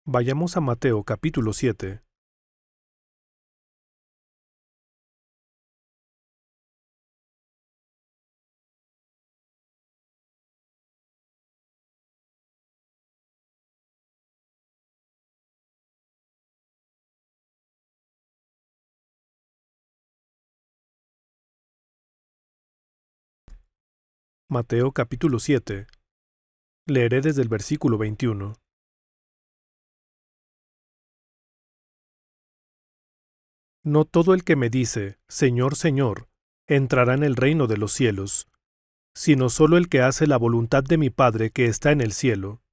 Vayamos a Mateo capítulo 7. Mateo capítulo 7. Leeré desde el versículo 21. No todo el que me dice, Señor, Señor, entrará en el reino de los cielos, sino solo el que hace la voluntad de mi Padre que está en el cielo.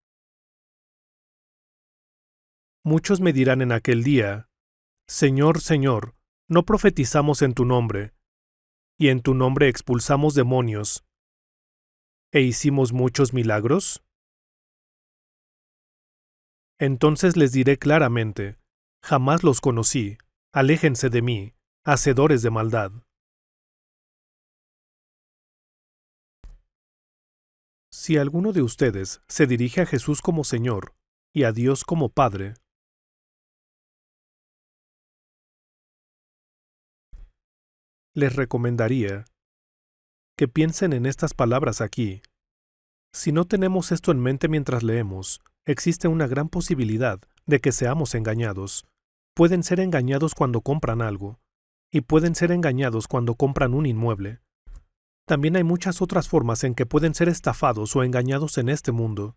Muchos me dirán en aquel día, Señor, Señor, ¿no profetizamos en tu nombre, y en tu nombre expulsamos demonios, e hicimos muchos milagros? Entonces les diré claramente, jamás los conocí, aléjense de mí, hacedores de maldad. Si alguno de ustedes se dirige a Jesús como Señor y a Dios como Padre, les recomendaría que piensen en estas palabras aquí. Si no tenemos esto en mente mientras leemos, existe una gran posibilidad de que seamos engañados. Pueden ser engañados cuando compran algo, y pueden ser engañados cuando compran un inmueble. También hay muchas otras formas en que pueden ser estafados o engañados en este mundo.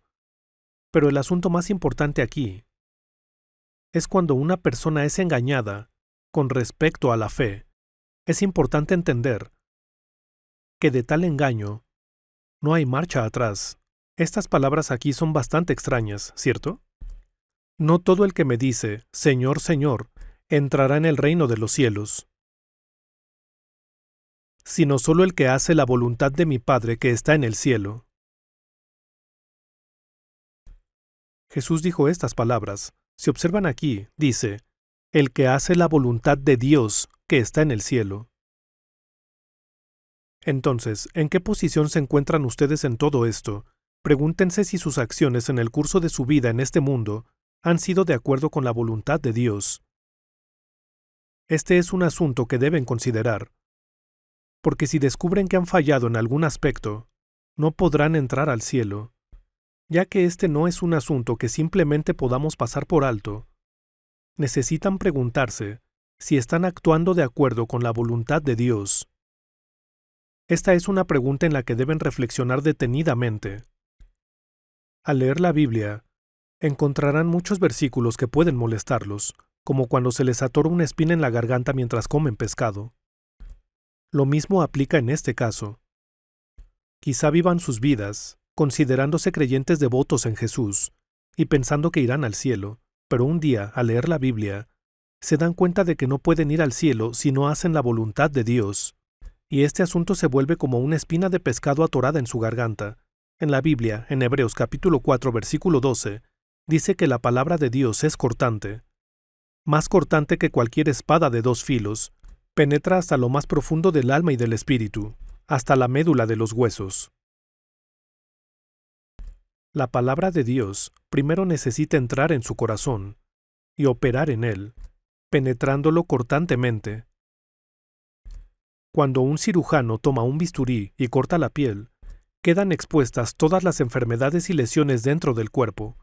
Pero el asunto más importante aquí es cuando una persona es engañada con respecto a la fe. Es importante entender que de tal engaño no hay marcha atrás. Estas palabras aquí son bastante extrañas, ¿cierto? No todo el que me dice, Señor, Señor, entrará en el reino de los cielos, sino solo el que hace la voluntad de mi Padre que está en el cielo. Jesús dijo estas palabras. Si observan aquí, dice, el que hace la voluntad de Dios que está en el cielo. Entonces, ¿en qué posición se encuentran ustedes en todo esto? Pregúntense si sus acciones en el curso de su vida en este mundo han sido de acuerdo con la voluntad de Dios. Este es un asunto que deben considerar, porque si descubren que han fallado en algún aspecto, no podrán entrar al cielo, ya que este no es un asunto que simplemente podamos pasar por alto. Necesitan preguntarse si están actuando de acuerdo con la voluntad de Dios. Esta es una pregunta en la que deben reflexionar detenidamente. Al leer la Biblia, encontrarán muchos versículos que pueden molestarlos, como cuando se les atora una espina en la garganta mientras comen pescado. Lo mismo aplica en este caso. Quizá vivan sus vidas, considerándose creyentes devotos en Jesús, y pensando que irán al cielo, pero un día, al leer la Biblia, se dan cuenta de que no pueden ir al cielo si no hacen la voluntad de Dios, y este asunto se vuelve como una espina de pescado atorada en su garganta. En la Biblia, en Hebreos capítulo 4, versículo 12, dice que la palabra de Dios es cortante, más cortante que cualquier espada de dos filos, penetra hasta lo más profundo del alma y del espíritu, hasta la médula de los huesos. La palabra de Dios primero necesita entrar en su corazón y operar en él, penetrándolo cortantemente. Cuando un cirujano toma un bisturí y corta la piel, quedan expuestas todas las enfermedades y lesiones dentro del cuerpo.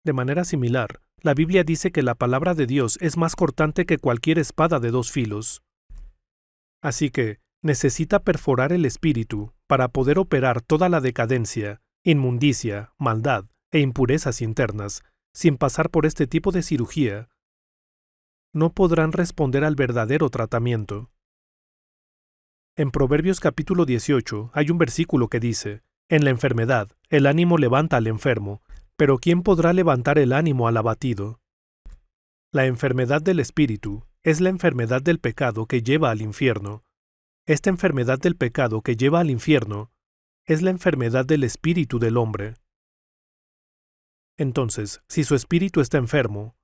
De manera similar, la Biblia dice que la palabra de Dios es más cortante que cualquier espada de dos filos. Así que, necesita perforar el espíritu para poder operar toda la decadencia, inmundicia, maldad e impurezas internas, sin pasar por este tipo de cirugía. No podrán responder al verdadero tratamiento. En Proverbios capítulo 18 hay un versículo que dice, en la enfermedad, el ánimo levanta al enfermo, pero ¿quién podrá levantar el ánimo al abatido? La enfermedad del espíritu es la enfermedad del pecado que lleva al infierno. Esta enfermedad del pecado que lleva al infierno es la enfermedad del espíritu del hombre. Entonces, si su espíritu está enfermo,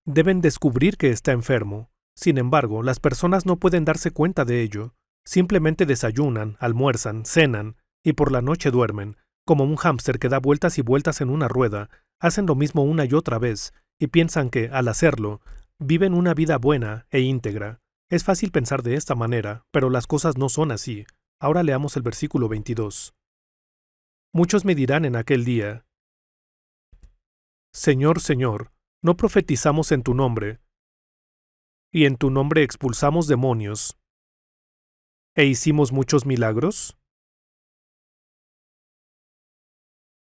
deben descubrir que está enfermo. Sin embargo, las personas no pueden darse cuenta de ello. Simplemente desayunan, almuerzan, cenan y por la noche duermen, como un hámster que da vueltas y vueltas en una rueda. Hacen lo mismo una y otra vez, y piensan que, al hacerlo, viven una vida buena e íntegra. Es fácil pensar de esta manera, pero las cosas no son así. Ahora leamos el versículo 22. Muchos me dirán en aquel día: Señor, Señor, ¿no profetizamos en tu nombre, y en tu nombre expulsamos demonios, e hicimos muchos milagros?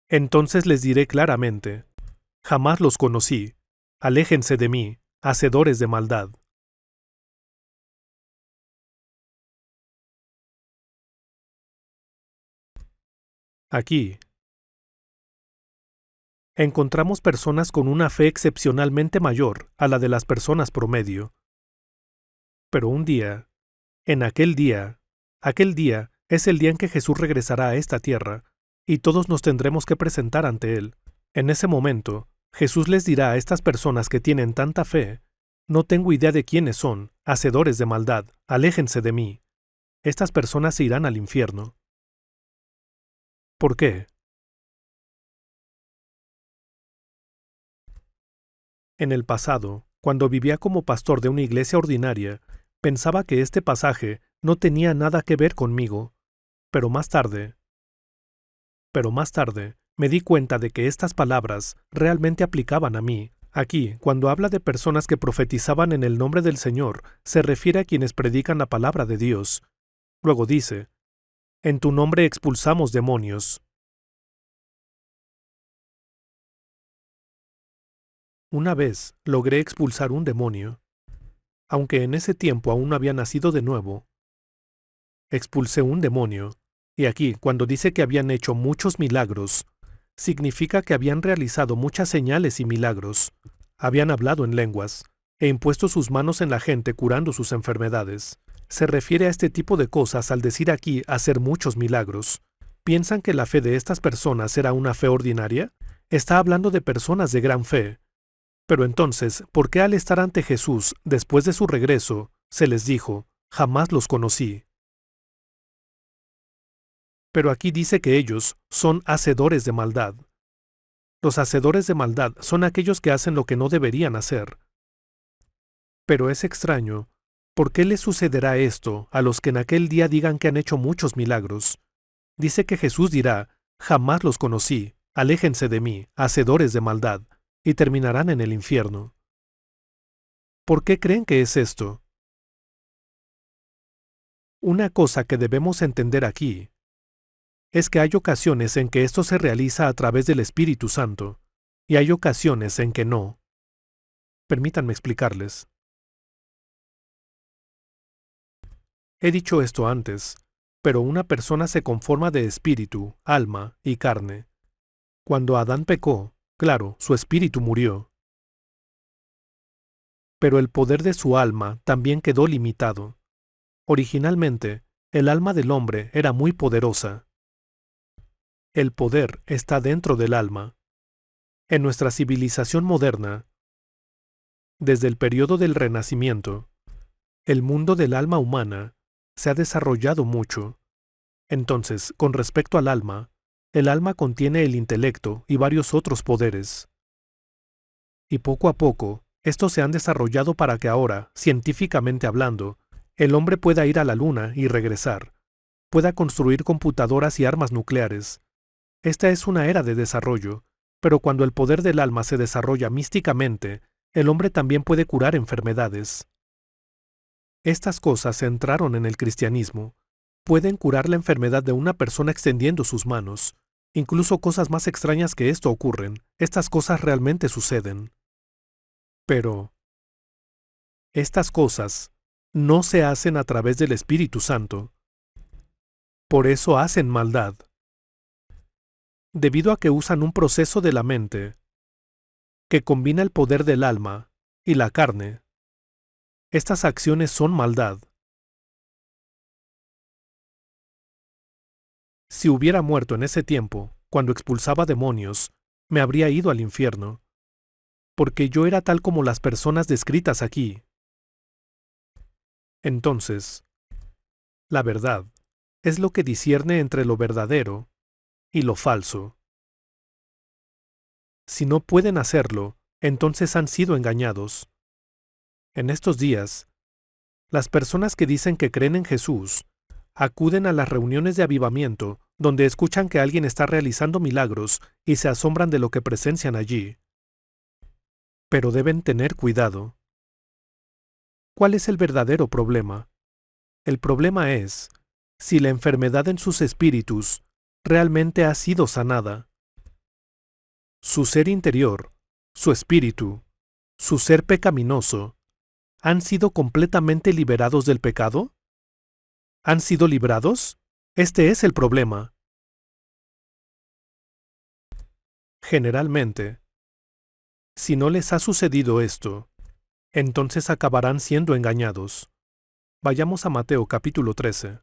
Entonces les diré claramente: jamás los conocí. Aléjense de mí, hacedores de maldad. Aquí encontramos personas con una fe excepcionalmente mayor a la de las personas promedio. Pero un día, en aquel día es el día en que Jesús regresará a esta tierra, y todos nos tendremos que presentar ante Él. En ese momento, Jesús les dirá a estas personas que tienen tanta fe: no tengo idea de quiénes son, hacedores de maldad, aléjense de mí. Estas personas se irán al infierno. ¿Por qué? En el pasado, cuando vivía como pastor de una iglesia ordinaria, pensaba que este pasaje no tenía nada que ver conmigo, pero más tarde, me di cuenta de que estas palabras realmente aplicaban a mí. Aquí, cuando habla de personas que profetizaban en el nombre del Señor, se refiere a quienes predican la palabra de Dios. Luego dice: en tu nombre expulsamos demonios. Una vez logré expulsar un demonio. Aunque en ese tiempo aún no había nacido de nuevo, expulsé un demonio. Y aquí, cuando dice que habían hecho muchos milagros, significa que habían realizado muchas señales y milagros. Habían hablado en lenguas, e impuesto sus manos en la gente curando sus enfermedades. Se refiere a este tipo de cosas al decir aquí hacer muchos milagros. ¿Piensan que la fe de estas personas era una fe ordinaria? Está hablando de personas de gran fe. Pero entonces, ¿por qué al estar ante Jesús, después de su regreso, se les dijo: jamás los conocí? Pero aquí dice que ellos son hacedores de maldad. Los hacedores de maldad son aquellos que hacen lo que no deberían hacer. Pero es extraño, ¿por qué les sucederá esto a los que en aquel día digan que han hecho muchos milagros? Dice que Jesús dirá: jamás los conocí, aléjense de mí, hacedores de maldad, y terminarán en el infierno. ¿Por qué creen que es esto? Una cosa que debemos entender aquí es que hay ocasiones en que esto se realiza a través del Espíritu Santo, y hay ocasiones en que no. Permítanme explicarles. He dicho esto antes, pero una persona se conforma de espíritu, alma y carne. Cuando Adán pecó, claro, su espíritu murió. Pero el poder de su alma también quedó limitado. Originalmente, el alma del hombre era muy poderosa. El poder está dentro del alma. En nuestra civilización moderna, desde el periodo del Renacimiento, el mundo del alma humana se ha desarrollado mucho. Entonces, con respecto al alma, el alma contiene el intelecto y varios otros poderes. Y poco a poco, estos se han desarrollado para que ahora, científicamente hablando, el hombre pueda ir a la luna y regresar, pueda construir computadoras y armas nucleares. Esta es una era de desarrollo, pero cuando el poder del alma se desarrolla místicamente, el hombre también puede curar enfermedades. Estas cosas entraron en el cristianismo. Pueden curar la enfermedad de una persona extendiendo sus manos. Incluso cosas más extrañas que esto ocurren. Estas cosas realmente suceden. Pero estas cosas no se hacen a través del Espíritu Santo. Por eso hacen maldad. Debido a que usan un proceso de la mente que combina el poder del alma y la carne, estas acciones son maldad. Si hubiera muerto en ese tiempo, cuando expulsaba demonios, me habría ido al infierno, porque yo era tal como las personas descritas aquí. Entonces, la verdad es lo que discierne entre lo verdadero y lo falso. Si no pueden hacerlo, entonces han sido engañados. En estos días, las personas que dicen que creen en Jesús acuden a las reuniones de avivamiento donde escuchan que alguien está realizando milagros y se asombran de lo que presencian allí. Pero deben tener cuidado. ¿Cuál es el verdadero problema? El problema es si la enfermedad en sus espíritus realmente ha sido sanada. Su ser interior, su espíritu, su ser pecaminoso, ¿han sido completamente liberados del pecado? ¿Han sido librados? Este es el problema. Generalmente, si no les ha sucedido esto, entonces acabarán siendo engañados. Vayamos a Mateo capítulo 13.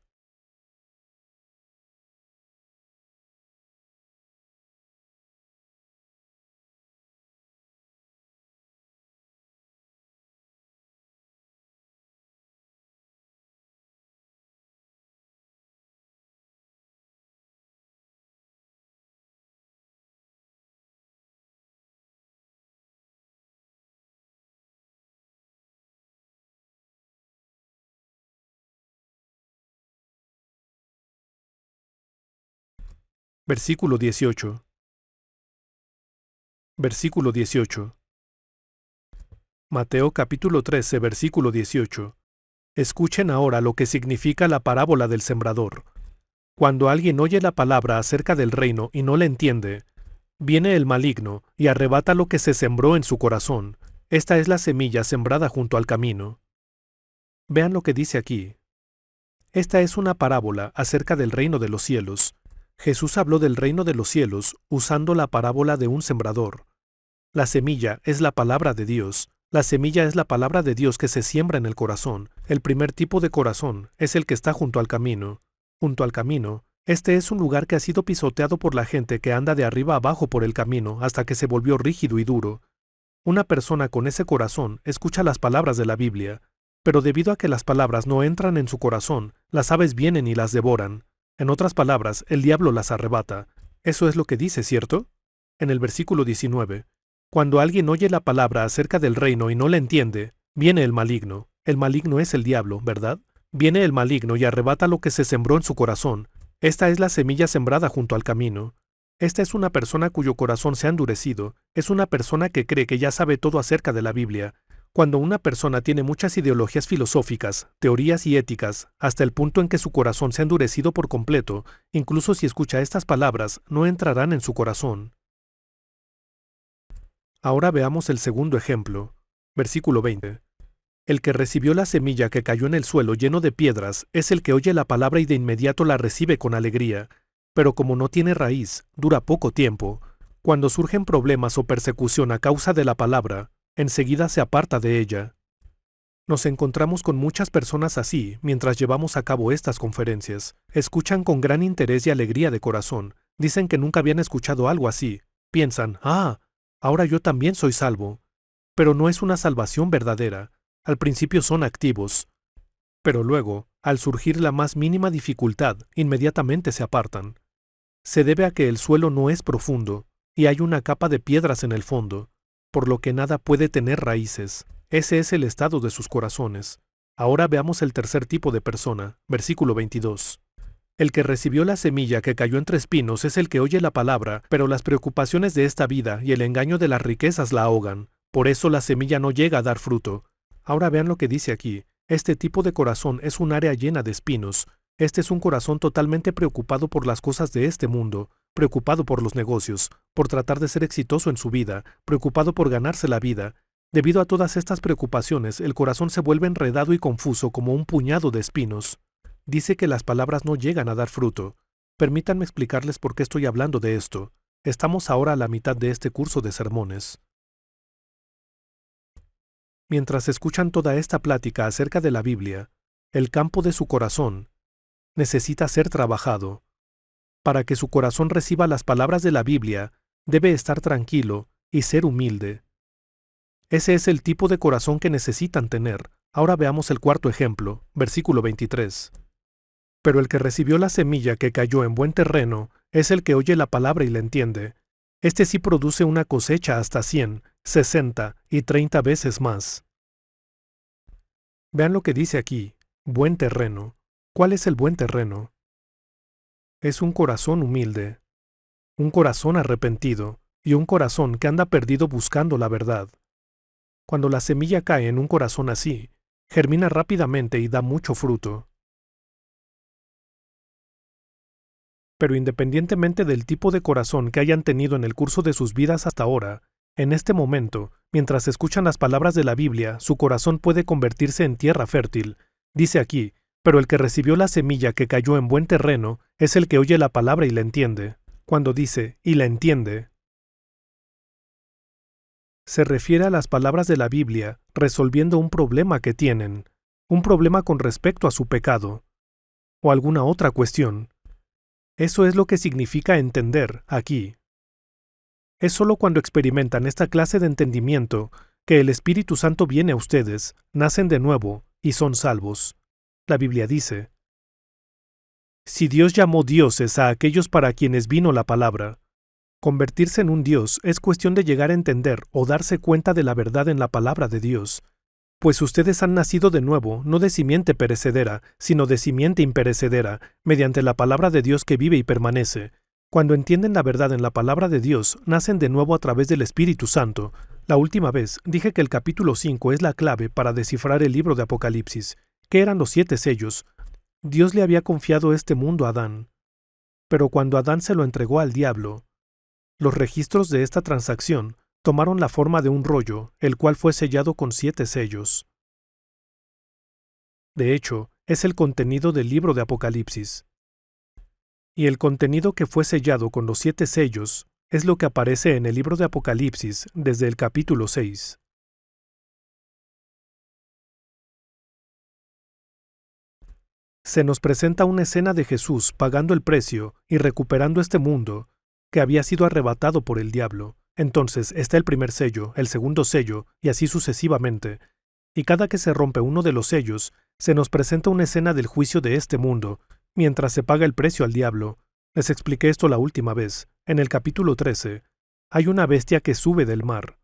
Versículo 18. Versículo 18. Mateo capítulo 13, versículo 18. Escuchen ahora lo que significa la parábola del sembrador. Cuando alguien oye la palabra acerca del reino y no la entiende, viene el maligno y arrebata lo que se sembró en su corazón. Esta es la semilla sembrada junto al camino. Vean lo que dice aquí. Esta es una parábola acerca del reino de los cielos. Jesús habló del reino de los cielos usando la parábola de un sembrador. La semilla es la palabra de Dios. La semilla es la palabra de Dios que se siembra en el corazón. El primer tipo de corazón es el que está junto al camino. Junto al camino, este es un lugar que ha sido pisoteado por la gente que anda de arriba abajo por el camino hasta que se volvió rígido y duro. Una persona con ese corazón escucha las palabras de la Biblia, pero debido a que las palabras no entran en su corazón, las aves vienen y las devoran. En otras palabras, el diablo las arrebata. Eso es lo que dice, ¿cierto? En el versículo 19. Cuando alguien oye la palabra acerca del reino y no la entiende, viene el maligno. El maligno es el diablo, ¿verdad? Viene el maligno y arrebata lo que se sembró en su corazón. Esta es la semilla sembrada junto al camino. Esta es una persona cuyo corazón se ha endurecido. Es una persona que cree que ya sabe todo acerca de la Biblia. Cuando una persona tiene muchas ideologías filosóficas, teorías y éticas, hasta el punto en que su corazón se ha endurecido por completo, incluso si escucha estas palabras, no entrarán en su corazón. Ahora veamos el segundo ejemplo. Versículo 20. El que recibió la semilla que cayó en el suelo lleno de piedras es el que oye la palabra y de inmediato la recibe con alegría, pero como no tiene raíz, dura poco tiempo. Cuando surgen problemas o persecución a causa de la palabra, enseguida se aparta de ella. Nos encontramos con muchas personas así mientras llevamos a cabo estas conferencias. Escuchan con gran interés y alegría de corazón. Dicen que nunca habían escuchado algo así. Piensan, ahora yo también soy salvo. Pero no es una salvación verdadera. Al principio son activos. Pero luego, al surgir la más mínima dificultad, inmediatamente se apartan. Se debe a que el suelo no es profundo, y hay una capa de piedras en el fondo, por lo que nada puede tener raíces. Ese es el estado de sus corazones. Ahora veamos el tercer tipo de persona, versículo 22. El que recibió la semilla que cayó entre espinos es el que oye la palabra, pero las preocupaciones de esta vida y el engaño de las riquezas la ahogan. Por eso la semilla no llega a dar fruto. Ahora vean lo que dice aquí. Este tipo de corazón es un área llena de espinos. Este es un corazón totalmente preocupado por las cosas de este mundo, preocupado por los negocios, por tratar de ser exitoso en su vida, preocupado por ganarse la vida. Debido a todas estas preocupaciones, el corazón se vuelve enredado y confuso como un puñado de espinos. Dice que las palabras no llegan a dar fruto. Permítanme explicarles por qué estoy hablando de esto. Estamos ahora a la mitad de este curso de sermones. Mientras escuchan toda esta plática acerca de la Biblia, el campo de su corazón necesita ser trabajado. Para que su corazón reciba las palabras de la Biblia, debe estar tranquilo y ser humilde. Ese es el tipo de corazón que necesitan tener. Ahora veamos el cuarto ejemplo, versículo 23. Pero el que recibió la semilla que cayó en buen terreno es el que oye la palabra y la entiende. Este sí produce una cosecha hasta 100, 60 y 30 veces más. Vean lo que dice aquí, buen terreno. ¿Cuál es el buen terreno? Es un corazón humilde, un corazón arrepentido y un corazón que anda perdido buscando la verdad. Cuando la semilla cae en un corazón así, germina rápidamente y da mucho fruto. Pero independientemente del tipo de corazón que hayan tenido en el curso de sus vidas hasta ahora, en este momento, mientras escuchan las palabras de la Biblia, su corazón puede convertirse en tierra fértil. Dice aquí, pero el que recibió la semilla que cayó en buen terreno es el que oye la palabra y la entiende. Cuando dice, y la entiende, se refiere a las palabras de la Biblia resolviendo un problema que tienen, un problema con respecto a su pecado, o alguna otra cuestión. Eso es lo que significa entender aquí. Es solo cuando experimentan esta clase de entendimiento que el Espíritu Santo viene a ustedes, nacen de nuevo y son salvos. La Biblia dice, si Dios llamó dioses a aquellos para quienes vino la palabra, convertirse en un dios es cuestión de llegar a entender o darse cuenta de la verdad en la palabra de Dios, pues ustedes han nacido de nuevo, no de simiente perecedera, sino de simiente imperecedera, mediante la palabra de Dios que vive y permanece. Cuando entienden la verdad en la palabra de Dios, nacen de nuevo a través del Espíritu Santo. La última vez dije que el capítulo 5 es la clave para descifrar el libro de Apocalipsis. ¿Qué eran los 7 sellos? Dios le había confiado este mundo a Adán. Pero cuando Adán se lo entregó al diablo, los registros de esta transacción tomaron la forma de un rollo, el cual fue sellado con 7 sellos. De hecho, es el contenido del libro de Apocalipsis. Y el contenido que fue sellado con los 7 sellos es lo que aparece en el libro de Apocalipsis desde el capítulo 6. Se nos presenta una escena de Jesús pagando el precio y recuperando este mundo que había sido arrebatado por el diablo. Entonces está el primer sello, el segundo sello, y así sucesivamente. Y cada que se rompe uno de los sellos, se nos presenta una escena del juicio de este mundo, mientras se paga el precio al diablo. Les expliqué esto la última vez. En el capítulo 13, hay una bestia que sube del mar.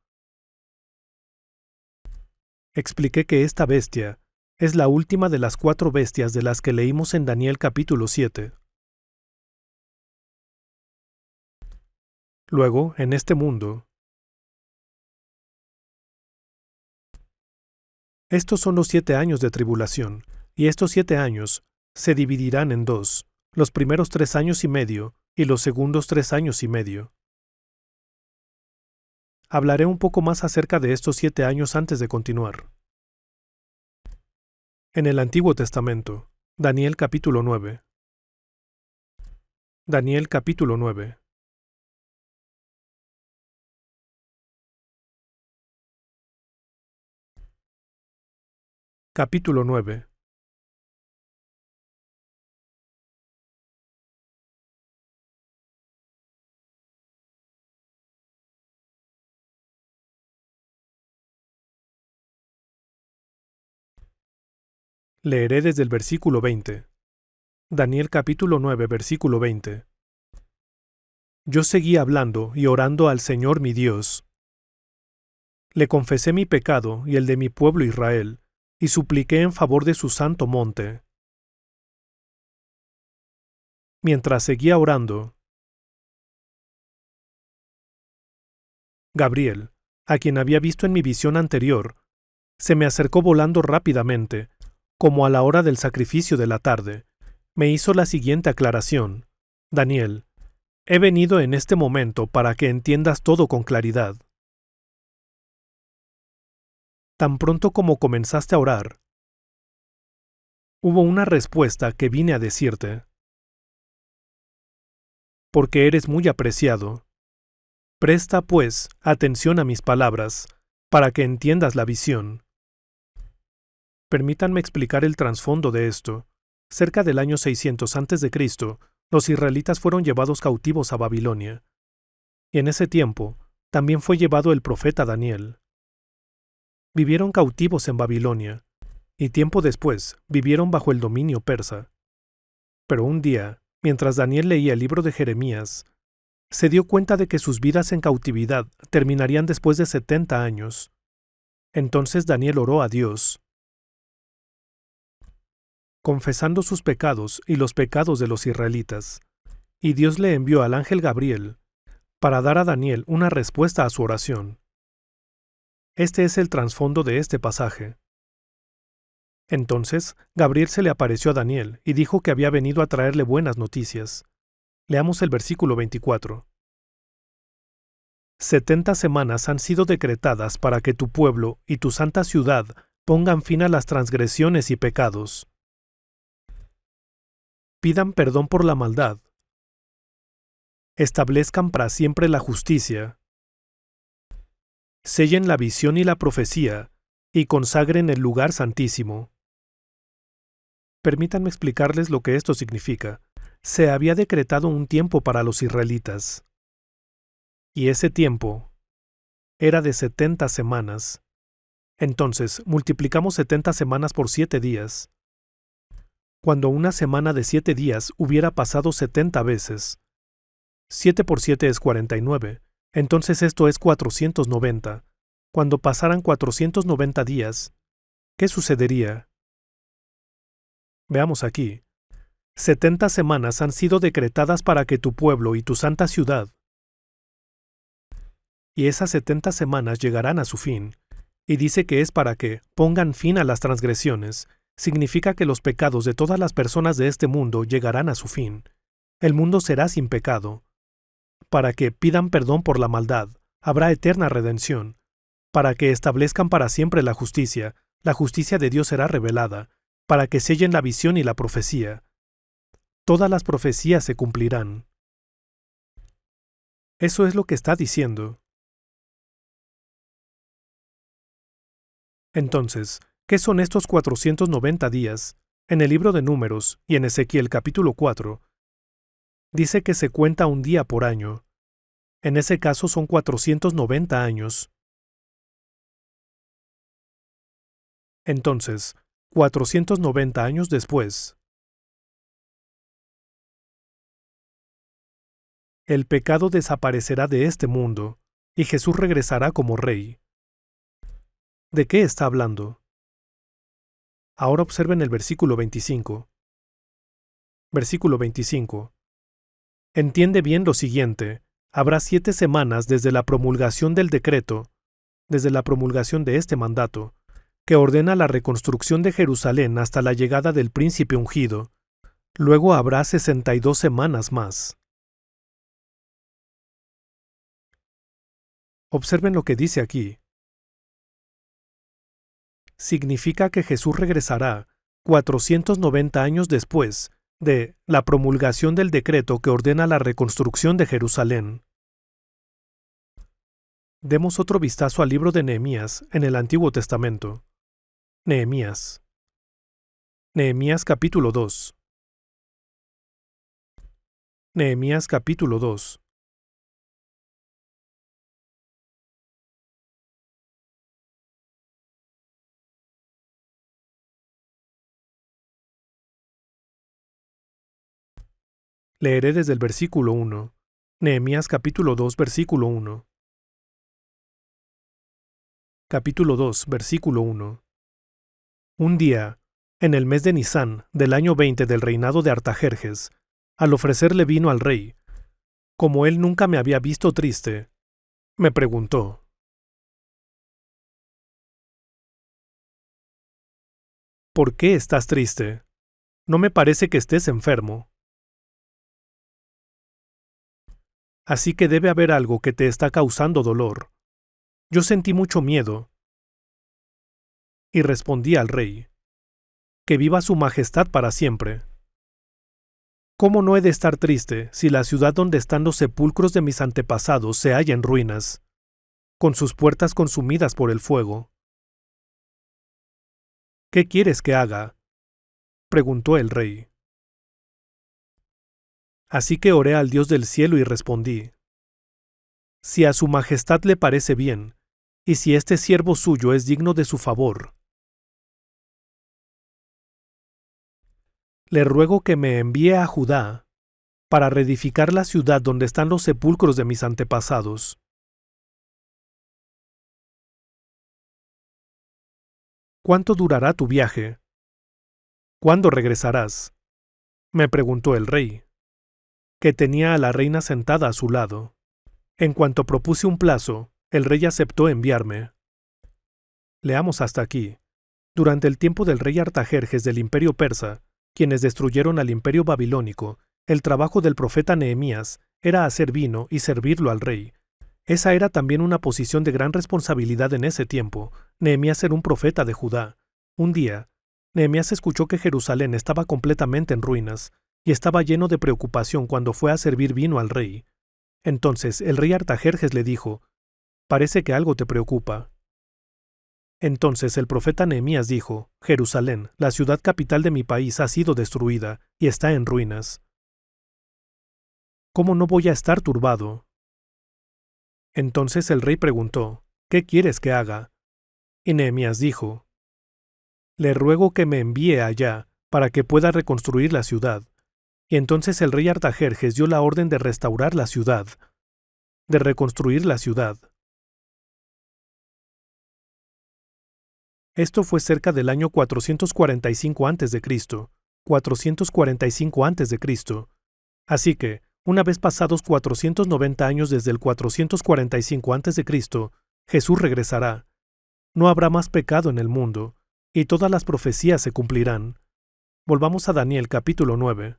Expliqué que esta bestia es la última de las 4 bestias de las que leímos en Daniel capítulo 7. Luego, en este mundo, estos son los 7 años de tribulación, y estos 7 años se dividirán en 2, los primeros 3 años y medio y los segundos 3 años y medio. Hablaré un poco más acerca de estos 7 años antes de continuar. En el Antiguo Testamento, Daniel capítulo 9. Daniel capítulo 9. Capítulo 9. Leeré desde el versículo 20. Daniel capítulo 9, versículo 20. Yo seguí hablando y orando al Señor mi Dios. Le confesé mi pecado y el de mi pueblo Israel, y supliqué en favor de su santo monte. Mientras seguía orando, Gabriel, a quien había visto en mi visión anterior, se me acercó volando rápidamente, como a la hora del sacrificio de la tarde. Me hizo la siguiente aclaración: Daniel, he venido en este momento para que entiendas todo con claridad. Tan pronto como comenzaste a orar, hubo una respuesta que vine a decirte. Porque eres muy apreciado. Presta, pues, atención a mis palabras, para que entiendas la visión. Permítanme explicar el trasfondo de esto. Cerca del año 600 a.C., los israelitas fueron llevados cautivos a Babilonia. Y en ese tiempo, también fue llevado el profeta Daniel. Vivieron cautivos en Babilonia, y tiempo después vivieron bajo el dominio persa. Pero un día, mientras Daniel leía el libro de Jeremías, Se dio cuenta de que sus vidas en cautividad terminarían después de 70 años. Entonces Daniel oró a Dios, confesando sus pecados y los pecados de los israelitas, y Dios le envió al ángel Gabriel para dar a Daniel una respuesta a su oración. Este es el trasfondo de este pasaje. Entonces, Gabriel se le apareció a Daniel y dijo que había venido a traerle buenas noticias. Leamos el versículo 24. 70 semanas han sido decretadas para que tu pueblo y tu santa ciudad pongan fin a las transgresiones y pecados. Pidan perdón por la maldad. Establezcan para siempre la justicia. Sellen la visión y la profecía, y consagren el lugar santísimo. Permítanme explicarles lo que esto significa. Se había decretado un tiempo para los israelitas. Y ese tiempo era de 70 semanas. Entonces, multiplicamos 70 semanas por 7 días. Cuando una semana de 7 días hubiera pasado 70 veces, 7 por 7 es 49, entonces esto es 490. Cuando pasaran 490 días, ¿qué sucedería? Veamos aquí. 70 semanas han sido decretadas para que tu pueblo y tu santa ciudad, y esas 70 semanas llegarán a su fin, y dice que es para que pongan fin a las transgresiones. Significa que los pecados de todas las personas de este mundo llegarán a su fin. El mundo será sin pecado. Para que pidan perdón por la maldad, habrá eterna redención. Para que establezcan para siempre la justicia de Dios será revelada. Para que sellen la visión y la profecía. Todas las profecías se cumplirán. Eso es lo que está diciendo. Entonces, ¿qué son estos 490 días? En el libro de Números y en Ezequiel capítulo 4, dice que se cuenta un día por año. En ese caso son 490 años. Entonces, 490 años después, el pecado desaparecerá de este mundo, y Jesús regresará como Rey. ¿De qué está hablando? Ahora observen el versículo 25. Versículo 25. Entiende bien lo siguiente. Habrá 7 semanas desde la promulgación del decreto, desde la promulgación de este mandato, que ordena la reconstrucción de Jerusalén hasta la llegada del príncipe ungido. Luego habrá 62 semanas más. Observen lo que dice aquí. Significa que Jesús regresará 490 años después de la promulgación del decreto que ordena la reconstrucción de Jerusalén. Demos otro vistazo al libro de Nehemías en el Antiguo Testamento. Nehemías. Nehemías capítulo 2. Nehemías capítulo 2. Leeré desde el versículo 1. Nehemías capítulo 2, versículo 1. Capítulo 2, versículo 1. Un día, en el mes de Nisán, del año 20 del reinado de Artajerjes, al ofrecerle vino al rey, como él nunca me había visto triste, me preguntó: ¿por qué estás triste? No me parece que estés enfermo. Así que debe haber algo que te está causando dolor. Yo sentí mucho miedo. Y respondí al rey: que viva su majestad para siempre. ¿Cómo no he de estar triste si la ciudad donde están los sepulcros de mis antepasados se halla en ruinas, con sus puertas consumidas por el fuego? ¿Qué quieres que haga?, preguntó el rey. Así que oré al Dios del cielo y respondí: si a su majestad le parece bien, y si este siervo suyo es digno de su favor, le ruego que me envíe a Judá para reedificar la ciudad donde están los sepulcros de mis antepasados. ¿Cuánto durará tu viaje? ¿Cuándo regresarás? Me preguntó el rey, que tenía a la reina sentada a su lado. En cuanto propuse un plazo, el rey aceptó enviarme. Leamos hasta aquí. Durante el tiempo del rey Artajerjes del imperio persa, quienes destruyeron al imperio babilónico, el trabajo del profeta Nehemías era hacer vino y servirlo al rey. Esa era también una posición de gran responsabilidad en ese tiempo. Nehemías era un profeta de Judá. Un día, Nehemías escuchó que Jerusalén estaba completamente en ruinas, y estaba lleno de preocupación cuando fue a servir vino al rey. Entonces el rey Artajerjes le dijo: «Parece que algo te preocupa». Entonces el profeta Nehemías dijo: «Jerusalén, la ciudad capital de mi país, ha sido destruida y está en ruinas. ¿Cómo no voy a estar turbado?». Entonces el rey preguntó: «¿Qué quieres que haga?». Y Nehemías dijo: «Le ruego que me envíe allá para que pueda reconstruir la ciudad». Y entonces el rey Artajerjes dio la orden de restaurar la ciudad, de reconstruir la ciudad. Esto fue cerca del año 445 a.C., 445 a.C. Así que, una vez pasados 490 años desde el 445 a.C., Jesús regresará. No habrá más pecado en el mundo, y todas las profecías se cumplirán. Volvamos a Daniel capítulo 9.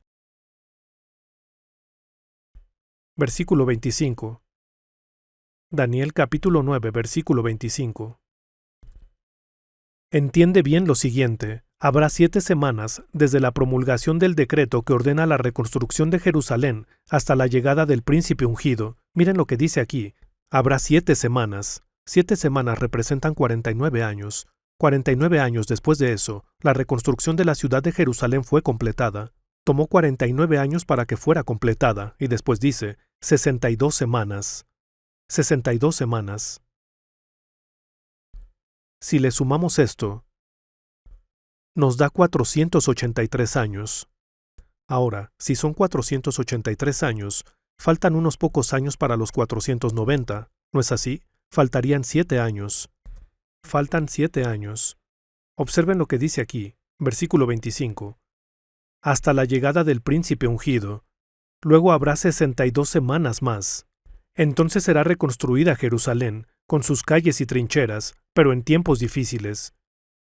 Versículo 25. Daniel capítulo 9, versículo 25. Entiende bien lo siguiente: habrá 7 semanas desde la promulgación del decreto que ordena la reconstrucción de Jerusalén hasta la llegada del príncipe ungido. Miren lo que dice aquí: habrá 7 semanas. 7 semanas representan 49 años. 49 años después de eso, la reconstrucción de la ciudad de Jerusalén fue completada. Tomó 49 años para que fuera completada, y después dice 62 semanas. 62 semanas. Si le sumamos esto, nos da 483 años. Ahora, si son 483 años, faltan unos pocos años para los 490, ¿no es así? Faltarían 7 años. Faltan 7 años. Observen lo que dice aquí, versículo 25. Hasta la llegada del príncipe ungido. Luego habrá 62 semanas más. Entonces será reconstruida Jerusalén, con sus calles y trincheras, pero en tiempos difíciles.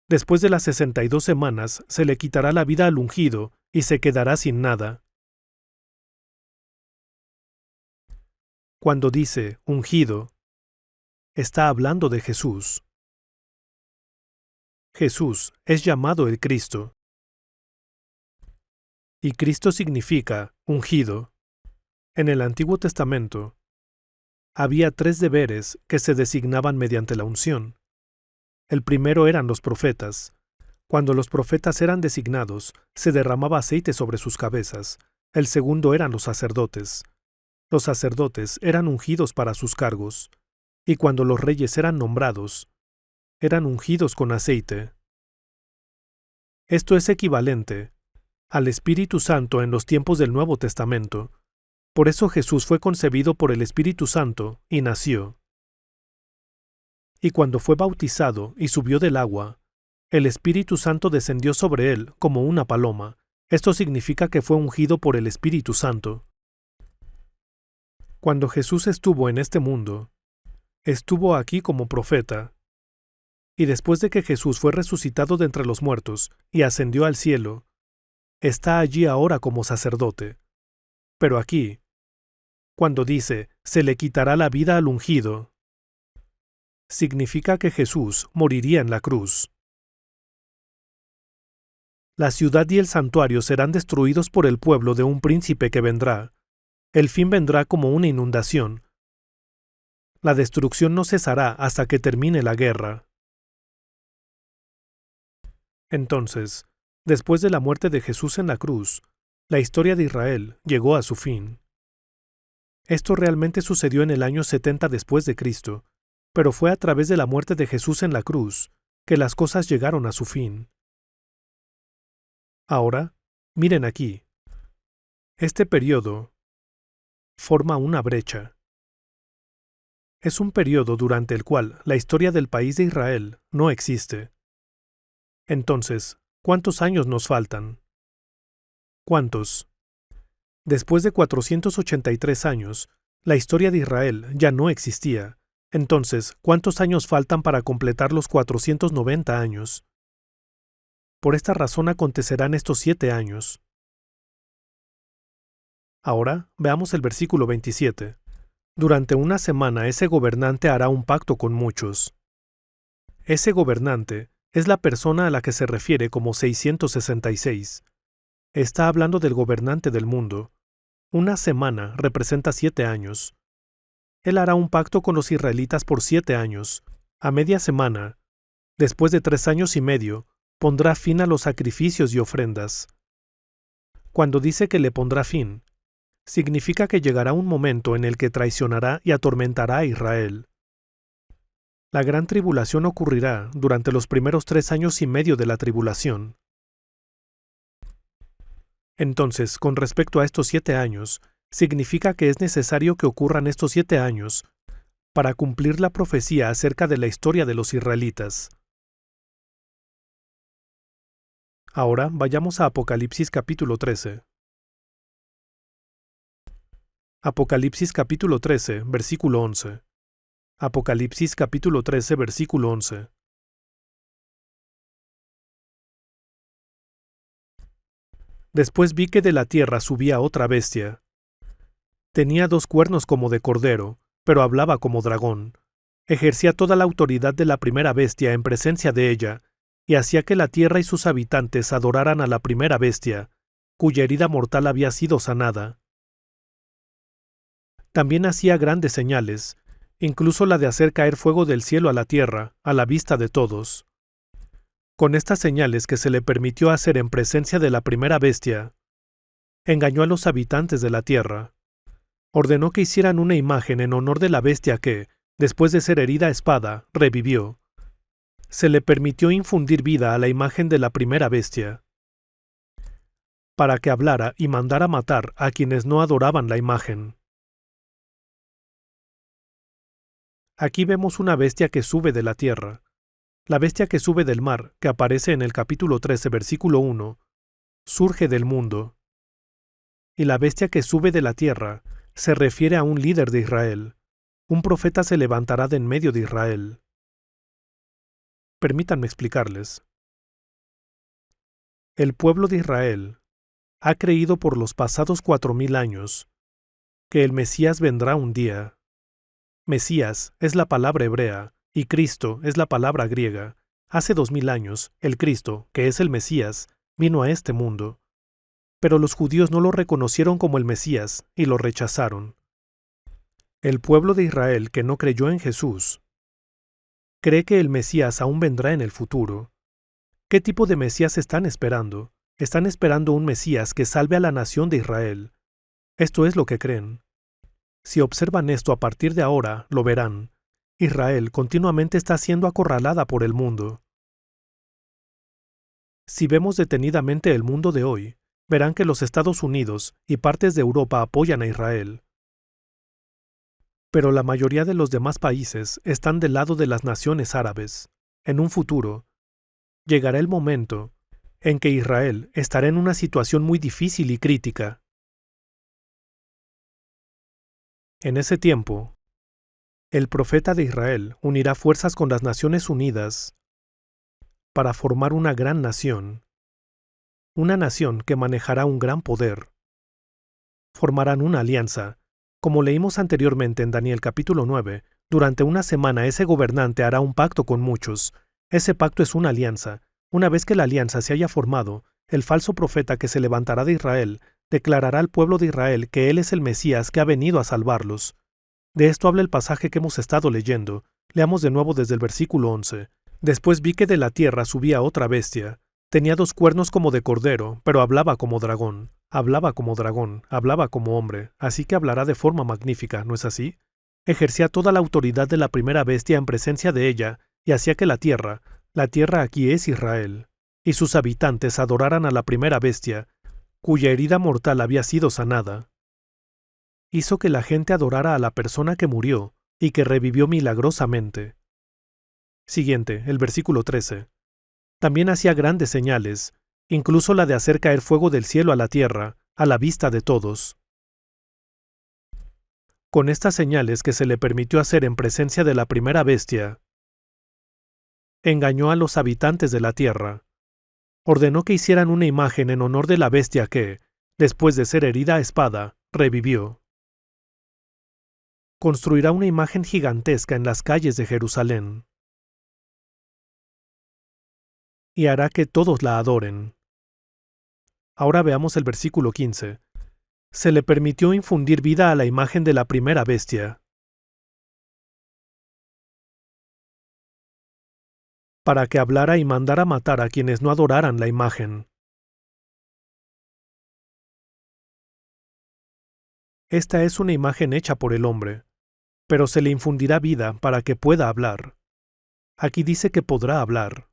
Después de las 62 semanas, se le quitará la vida al ungido y se quedará sin nada. Cuando dice ungido, está hablando de Jesús. Jesús es llamado el Cristo. Y Cristo significa ungido. En el Antiguo Testamento, había 3 deberes que se designaban mediante la unción. El primero eran los profetas. Cuando los profetas eran designados, se derramaba aceite sobre sus cabezas. El segundo eran los sacerdotes. Los sacerdotes eran ungidos para sus cargos. Y cuando los reyes eran nombrados, eran ungidos con aceite. Esto es equivalente al Espíritu Santo en los tiempos del Nuevo Testamento. Por eso Jesús fue concebido por el Espíritu Santo y nació. Y cuando fue bautizado y subió del agua, el Espíritu Santo descendió sobre él como una paloma. Esto significa que fue ungido por el Espíritu Santo. Cuando Jesús estuvo en este mundo, estuvo aquí como profeta. Y después de que Jesús fue resucitado de entre los muertos y ascendió al cielo, está allí ahora como sacerdote. Pero aquí, cuando dice, se le quitará la vida al ungido, significa que Jesús moriría en la cruz. La ciudad y el santuario serán destruidos por el pueblo de un príncipe que vendrá. El fin vendrá como una inundación. La destrucción no cesará hasta que termine la guerra. Entonces, después de la muerte de Jesús en la cruz, la historia de Israel llegó a su fin. Esto realmente sucedió en el año 70 después de Cristo, pero fue a través de la muerte de Jesús en la cruz que las cosas llegaron a su fin. Ahora, miren aquí. Este periodo forma una brecha. Es un periodo durante el cual la historia del país de Israel no existe. Entonces, ¿cuántos años nos faltan? ¿Cuántos? Después de 483 años, la historia de Israel ya no existía. Entonces, ¿cuántos años faltan para completar los 490 años? Por esta razón acontecerán estos 7 años. Ahora, veamos el versículo 27. Durante una semana ese gobernante hará un pacto con muchos. Ese gobernante es la persona a la que se refiere como 666. Está hablando del gobernante del mundo. Una semana representa 7 años. Él hará un pacto con los israelitas por 7 años. A media semana, después de 3 años y medio, pondrá fin a los sacrificios y ofrendas. Cuando dice que le pondrá fin, significa que llegará un momento en el que traicionará y atormentará a Israel. La gran tribulación ocurrirá durante los primeros 3 años y medio de la tribulación. Entonces, con respecto a estos 7 años, significa que es necesario que ocurran estos 7 años para cumplir la profecía acerca de la historia de los israelitas. Ahora vayamos a Apocalipsis capítulo 13. Apocalipsis capítulo 13, versículo 11. Apocalipsis capítulo 13, versículo 11. Después vi que de la tierra subía otra bestia. Tenía 2 cuernos como de cordero, pero hablaba como dragón. Ejercía toda la autoridad de la primera bestia en presencia de ella, y hacía que la tierra y sus habitantes adoraran a la primera bestia, cuya herida mortal había sido sanada. También hacía grandes señales, incluso la de hacer caer fuego del cielo a la tierra, a la vista de todos. Con estas señales que se le permitió hacer en presencia de la primera bestia, engañó a los habitantes de la tierra. Ordenó que hicieran una imagen en honor de la bestia que, después de ser herida a espada, revivió. Se le permitió infundir vida a la imagen de la primera bestia, para que hablara y mandara matar a quienes no adoraban la imagen. Aquí vemos una bestia que sube de la tierra. La bestia que sube del mar, que aparece en el capítulo 13, versículo 1, surge del mundo. Y la bestia que sube de la tierra se refiere a un líder de Israel. Un profeta se levantará de en medio de Israel. Permítanme explicarles. El pueblo de Israel ha creído por los pasados 4000 años que el Mesías vendrá un día. Mesías es la palabra hebrea y Cristo es la palabra griega. Hace 2000 años, el Cristo, que es el Mesías, vino a este mundo. Pero los judíos no lo reconocieron como el Mesías y lo rechazaron. El pueblo de Israel que no creyó en Jesús cree que el Mesías aún vendrá en el futuro. ¿Qué tipo de Mesías están esperando? Están esperando un Mesías que salve a la nación de Israel. Esto es lo que creen. Si observan esto a partir de ahora, lo verán. Israel continuamente está siendo acorralada por el mundo. Si vemos detenidamente el mundo de hoy, verán que los Estados Unidos y partes de Europa apoyan a Israel. Pero la mayoría de los demás países están del lado de las naciones árabes. En un futuro, llegará el momento en que Israel estará en una situación muy difícil y crítica. En ese tiempo, el profeta de Israel unirá fuerzas con las Naciones Unidas para formar una gran nación. Una nación que manejará un gran poder. Formarán una alianza. Como leímos anteriormente en Daniel capítulo 9, durante una semana ese gobernante hará un pacto con muchos. Ese pacto es una alianza. Una vez que la alianza se haya formado, el falso profeta que se levantará de Israel declarará al pueblo de Israel que él es el Mesías que ha venido a salvarlos. De esto habla el pasaje que hemos estado leyendo. Leamos de nuevo desde el versículo 11. Después vi que de la tierra subía otra bestia. Tenía 2 cuernos como de cordero, pero hablaba como dragón. Hablaba como dragón, hablaba como hombre, así que hablará de forma magnífica, ¿no es así? Ejercía toda la autoridad de la primera bestia en presencia de ella, y hacía que la tierra aquí es Israel, y sus habitantes adoraran a la primera bestia, cuya herida mortal había sido sanada. Hizo que la gente adorara a la persona que murió y que revivió milagrosamente. Siguiente, el versículo 13. También hacía grandes señales, incluso la de hacer caer fuego del cielo a la tierra, a la vista de todos. Con estas señales que se le permitió hacer en presencia de la primera bestia, engañó a los habitantes de la tierra. Ordenó que hicieran una imagen en honor de la bestia que, después de ser herida a espada, revivió. Construirá una imagen gigantesca en las calles de Jerusalén. Y hará que todos la adoren. Ahora veamos el versículo 15. Se le permitió infundir vida a la imagen de la primera bestia, para que hablara y mandara matar a quienes no adoraran la imagen. Esta es una imagen hecha por el hombre, pero se le infundirá vida para que pueda hablar. Aquí dice que podrá hablar.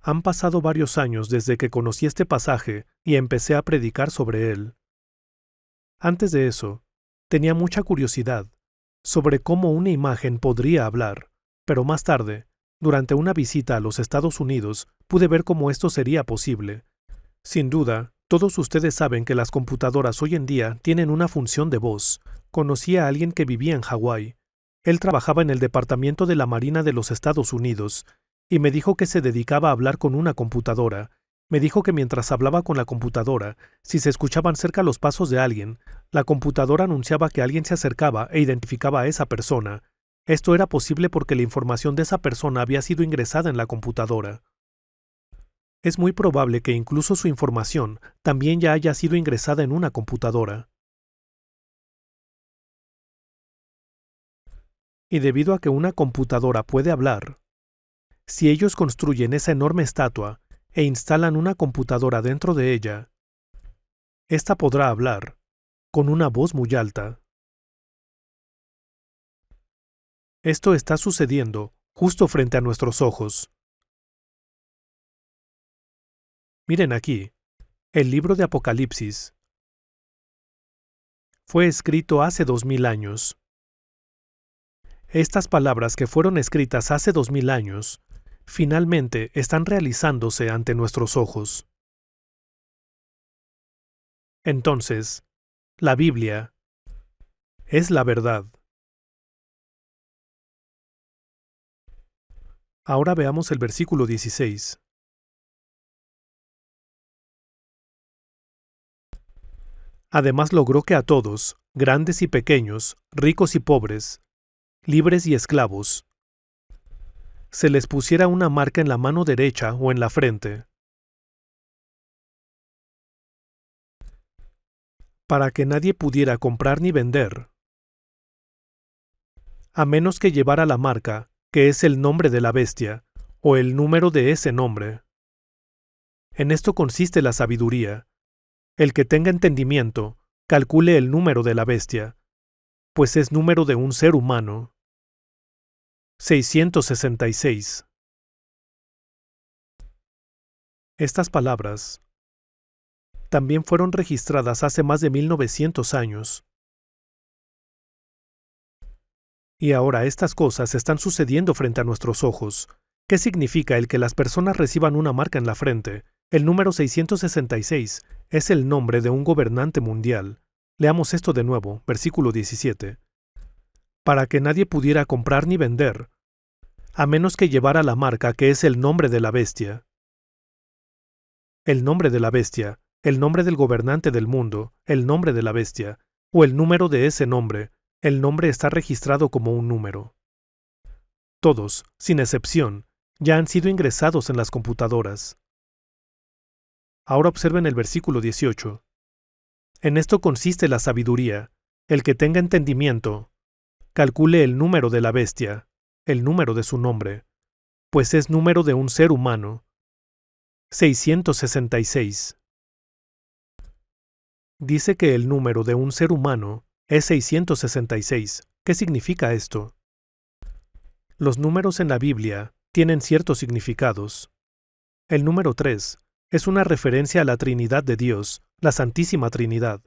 Han pasado varios años desde que conocí este pasaje y empecé a predicar sobre él. Antes de eso, tenía mucha curiosidad sobre cómo una imagen podría hablar, pero más tarde, durante una visita a los Estados Unidos, pude ver cómo esto sería posible. Sin duda, todos ustedes saben que las computadoras hoy en día tienen una función de voz. Conocí a alguien que vivía en Hawái. Él trabajaba en el Departamento de la Marina de los Estados Unidos, y me dijo que se dedicaba a hablar con una computadora. Me dijo que mientras hablaba con la computadora, si se escuchaban cerca los pasos de alguien, la computadora anunciaba que alguien se acercaba e identificaba a esa persona. Esto era posible porque la información de esa persona había sido ingresada en la computadora. Es muy probable que incluso su información también ya haya sido ingresada en una computadora. Y debido a que una computadora puede hablar, si ellos construyen esa enorme estatua e instalan una computadora dentro de ella, ésta podrá hablar, con una voz muy alta. Esto está sucediendo justo frente a nuestros ojos. Miren aquí, el libro de Apocalipsis fue escrito hace 2000 años. Estas palabras que fueron escritas hace 2000 años, finalmente están realizándose ante nuestros ojos. Entonces, la Biblia es la verdad. Ahora veamos el versículo 16. Además logró que a todos, grandes y pequeños, ricos y pobres, libres y esclavos, se les pusiera una marca en la mano derecha o en la frente, para que nadie pudiera comprar ni vender, a menos que llevara la marca, que es el nombre de la bestia, o el número de ese nombre. En esto consiste la sabiduría. El que tenga entendimiento, calcule el número de la bestia, pues es número de un ser humano. 666. Estas palabras también fueron registradas hace más de 1900 años. Y ahora estas cosas están sucediendo frente a nuestros ojos. ¿Qué significa el que las personas reciban una marca en la frente? El número 666 es el nombre de un gobernante mundial. Leamos esto de nuevo, versículo 17. Para que nadie pudiera comprar ni vender, a menos que llevara la marca que es el nombre de la bestia. El nombre de la bestia, el nombre del gobernante del mundo, el nombre de la bestia, o el número de ese nombre. El nombre está registrado como un número. Todos, sin excepción, ya han sido ingresados en las computadoras. Ahora observen el versículo 18. En esto consiste la sabiduría. El que tenga entendimiento, calcule el número de la bestia, el número de su nombre, pues es número de un ser humano. 666. Dice que el número de un ser humano es 666. ¿Qué significa esto? Los números en la Biblia tienen ciertos significados. El número 3 es una referencia a la Trinidad de Dios, la Santísima Trinidad.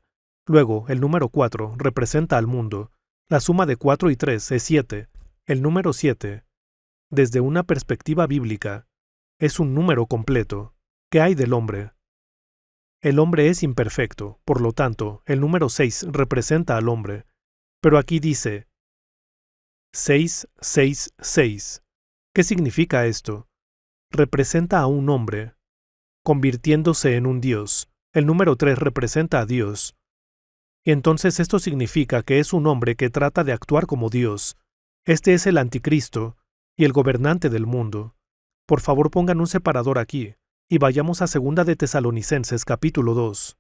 Luego, el número 4 representa al mundo. La suma de 4 y 3 es 7. El número 7, desde una perspectiva bíblica, es un número completo. ¿Qué hay del hombre? El hombre es imperfecto, por lo tanto, el número 6 representa al hombre. Pero aquí dice 666. ¿Qué significa esto? Representa a un hombre, convirtiéndose en un Dios. El número 3 representa a Dios. Y entonces esto significa que es un hombre que trata de actuar como Dios. Este es el anticristo y el gobernante del mundo. Por favor pongan un separador aquí, y vayamos a 2 de Tesalonicenses capítulo 2.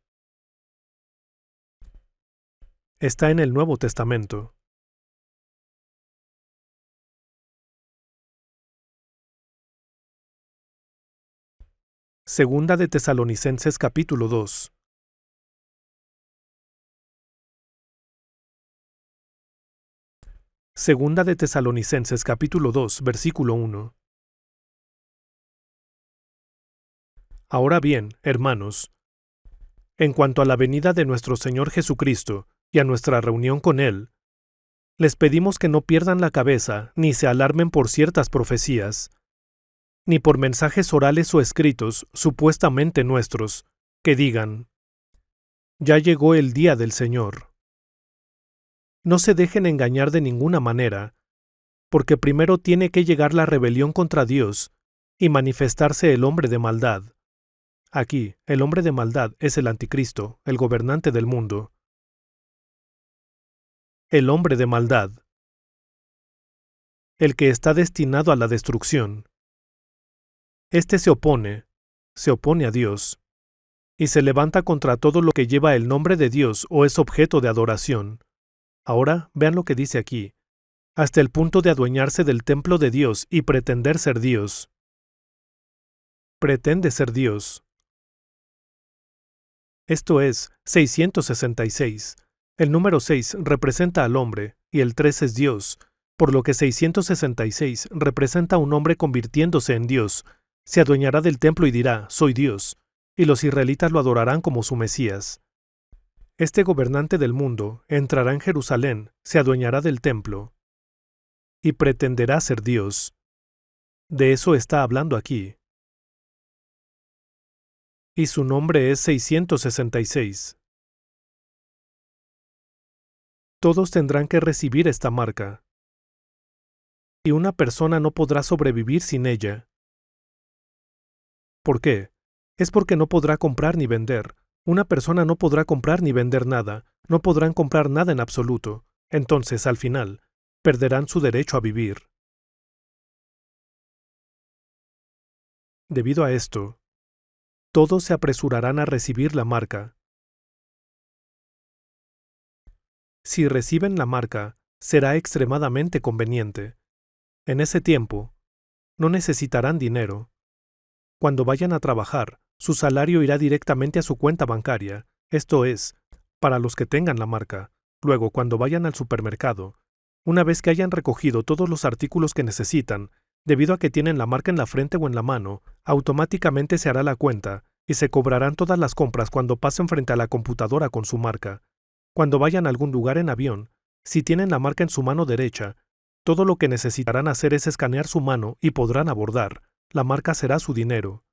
Está en el Nuevo Testamento. Segunda de Tesalonicenses capítulo 2. Segunda de Tesalonicenses capítulo 2, versículo 1. Ahora bien, hermanos, en cuanto a la venida de nuestro Señor Jesucristo y a nuestra reunión con Él, les pedimos que no pierdan la cabeza ni se alarmen por ciertas profecías, ni por mensajes orales o escritos supuestamente nuestros, que digan, ya llegó el día del Señor. No se dejen engañar de ninguna manera, porque primero tiene que llegar la rebelión contra Dios y manifestarse el hombre de maldad. Aquí, el hombre de maldad es el anticristo, el gobernante del mundo. El hombre de maldad, el que está destinado a la destrucción. Este se opone a Dios, y se levanta contra todo lo que lleva el nombre de Dios o es objeto de adoración. Ahora, vean lo que dice aquí, hasta el punto de adueñarse del templo de Dios y pretender ser Dios. Pretende ser Dios. Esto es 666. El número 6 representa al hombre, y el 3 es Dios, por lo que 666 representa a un hombre convirtiéndose en Dios. Se adueñará del templo y dirá, soy Dios, y los israelitas lo adorarán como su Mesías. Este gobernante del mundo entrará en Jerusalén, se adueñará del templo, y pretenderá ser Dios. De eso está hablando aquí. Y su nombre es 666. Todos tendrán que recibir esta marca. Y una persona no podrá sobrevivir sin ella. ¿Por qué? Es porque no podrá comprar ni vender. Una persona no podrá comprar ni vender nada, no podrán comprar nada en absoluto. Entonces, al final, perderán su derecho a vivir. Debido a esto, todos se apresurarán a recibir la marca. Si reciben la marca, será extremadamente conveniente. En ese tiempo, no necesitarán dinero. Cuando vayan a trabajar, su salario irá directamente a su cuenta bancaria, esto es, para los que tengan la marca. Luego, cuando vayan al supermercado, una vez que hayan recogido todos los artículos que necesitan, debido a que tienen la marca en la frente o en la mano, automáticamente se hará la cuenta y se cobrarán todas las compras cuando pasen frente a la computadora con su marca. Cuando vayan a algún lugar en avión, si tienen la marca en su mano derecha, todo lo que necesitarán hacer es escanear su mano y podrán abordar. La marca será su dinero.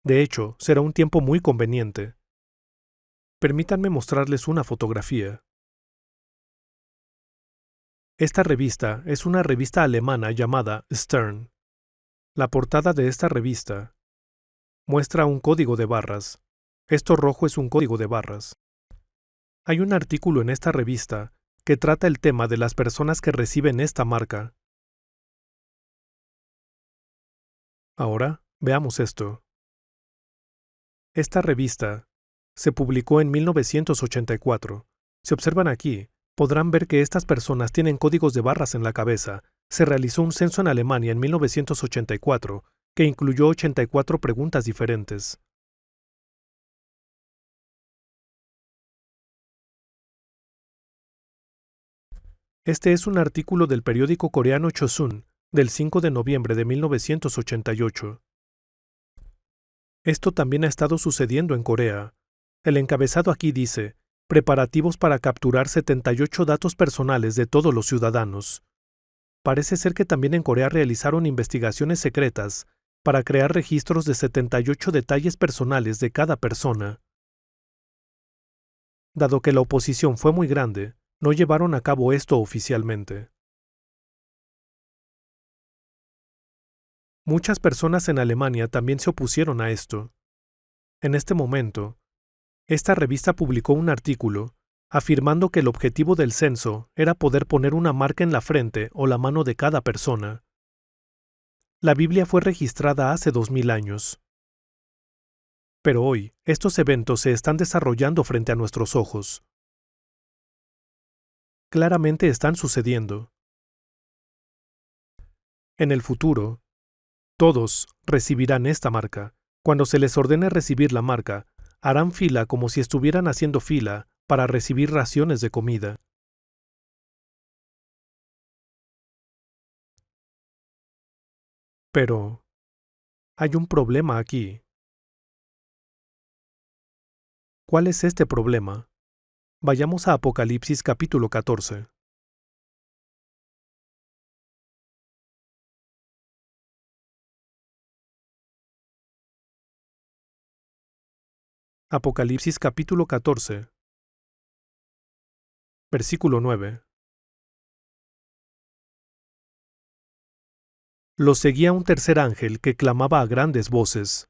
De hecho, será un tiempo muy conveniente. Permítanme mostrarles una fotografía. Esta revista es una revista alemana llamada Stern. La portada de esta revista muestra un código de barras. Esto rojo es un código de barras. Hay un artículo en esta revista que trata el tema de las personas que reciben esta marca. Ahora, veamos esto. Esta revista se publicó en 1984. Si observan aquí, podrán ver que estas personas tienen códigos de barras en la cabeza. Se realizó un censo en Alemania en 1984 que incluyó 84 preguntas diferentes. Este es un artículo del periódico coreano Chosun del 5 de noviembre de 1988. Esto también ha estado sucediendo en Corea. El encabezado aquí dice, preparativos para capturar 78 datos personales de todos los ciudadanos. Parece ser que también en Corea realizaron investigaciones secretas para crear registros de 78 detalles personales de cada persona. Dado que la oposición fue muy grande, no llevaron a cabo esto oficialmente. Muchas personas en Alemania también se opusieron a esto. En este momento, esta revista publicó un artículo afirmando que el objetivo del censo era poder poner una marca en la frente o la mano de cada persona. La Biblia fue registrada hace 2000 años. Pero hoy, estos eventos se están desarrollando frente a nuestros ojos. Claramente están sucediendo. En el futuro, todos recibirán esta marca. Cuando se les ordene recibir la marca, harán fila como si estuvieran haciendo fila para recibir raciones de comida. Pero hay un problema aquí. ¿Cuál es este problema? Vayamos a Apocalipsis capítulo 14. Apocalipsis capítulo 14, versículo 9. Lo seguía un tercer ángel que clamaba a grandes voces.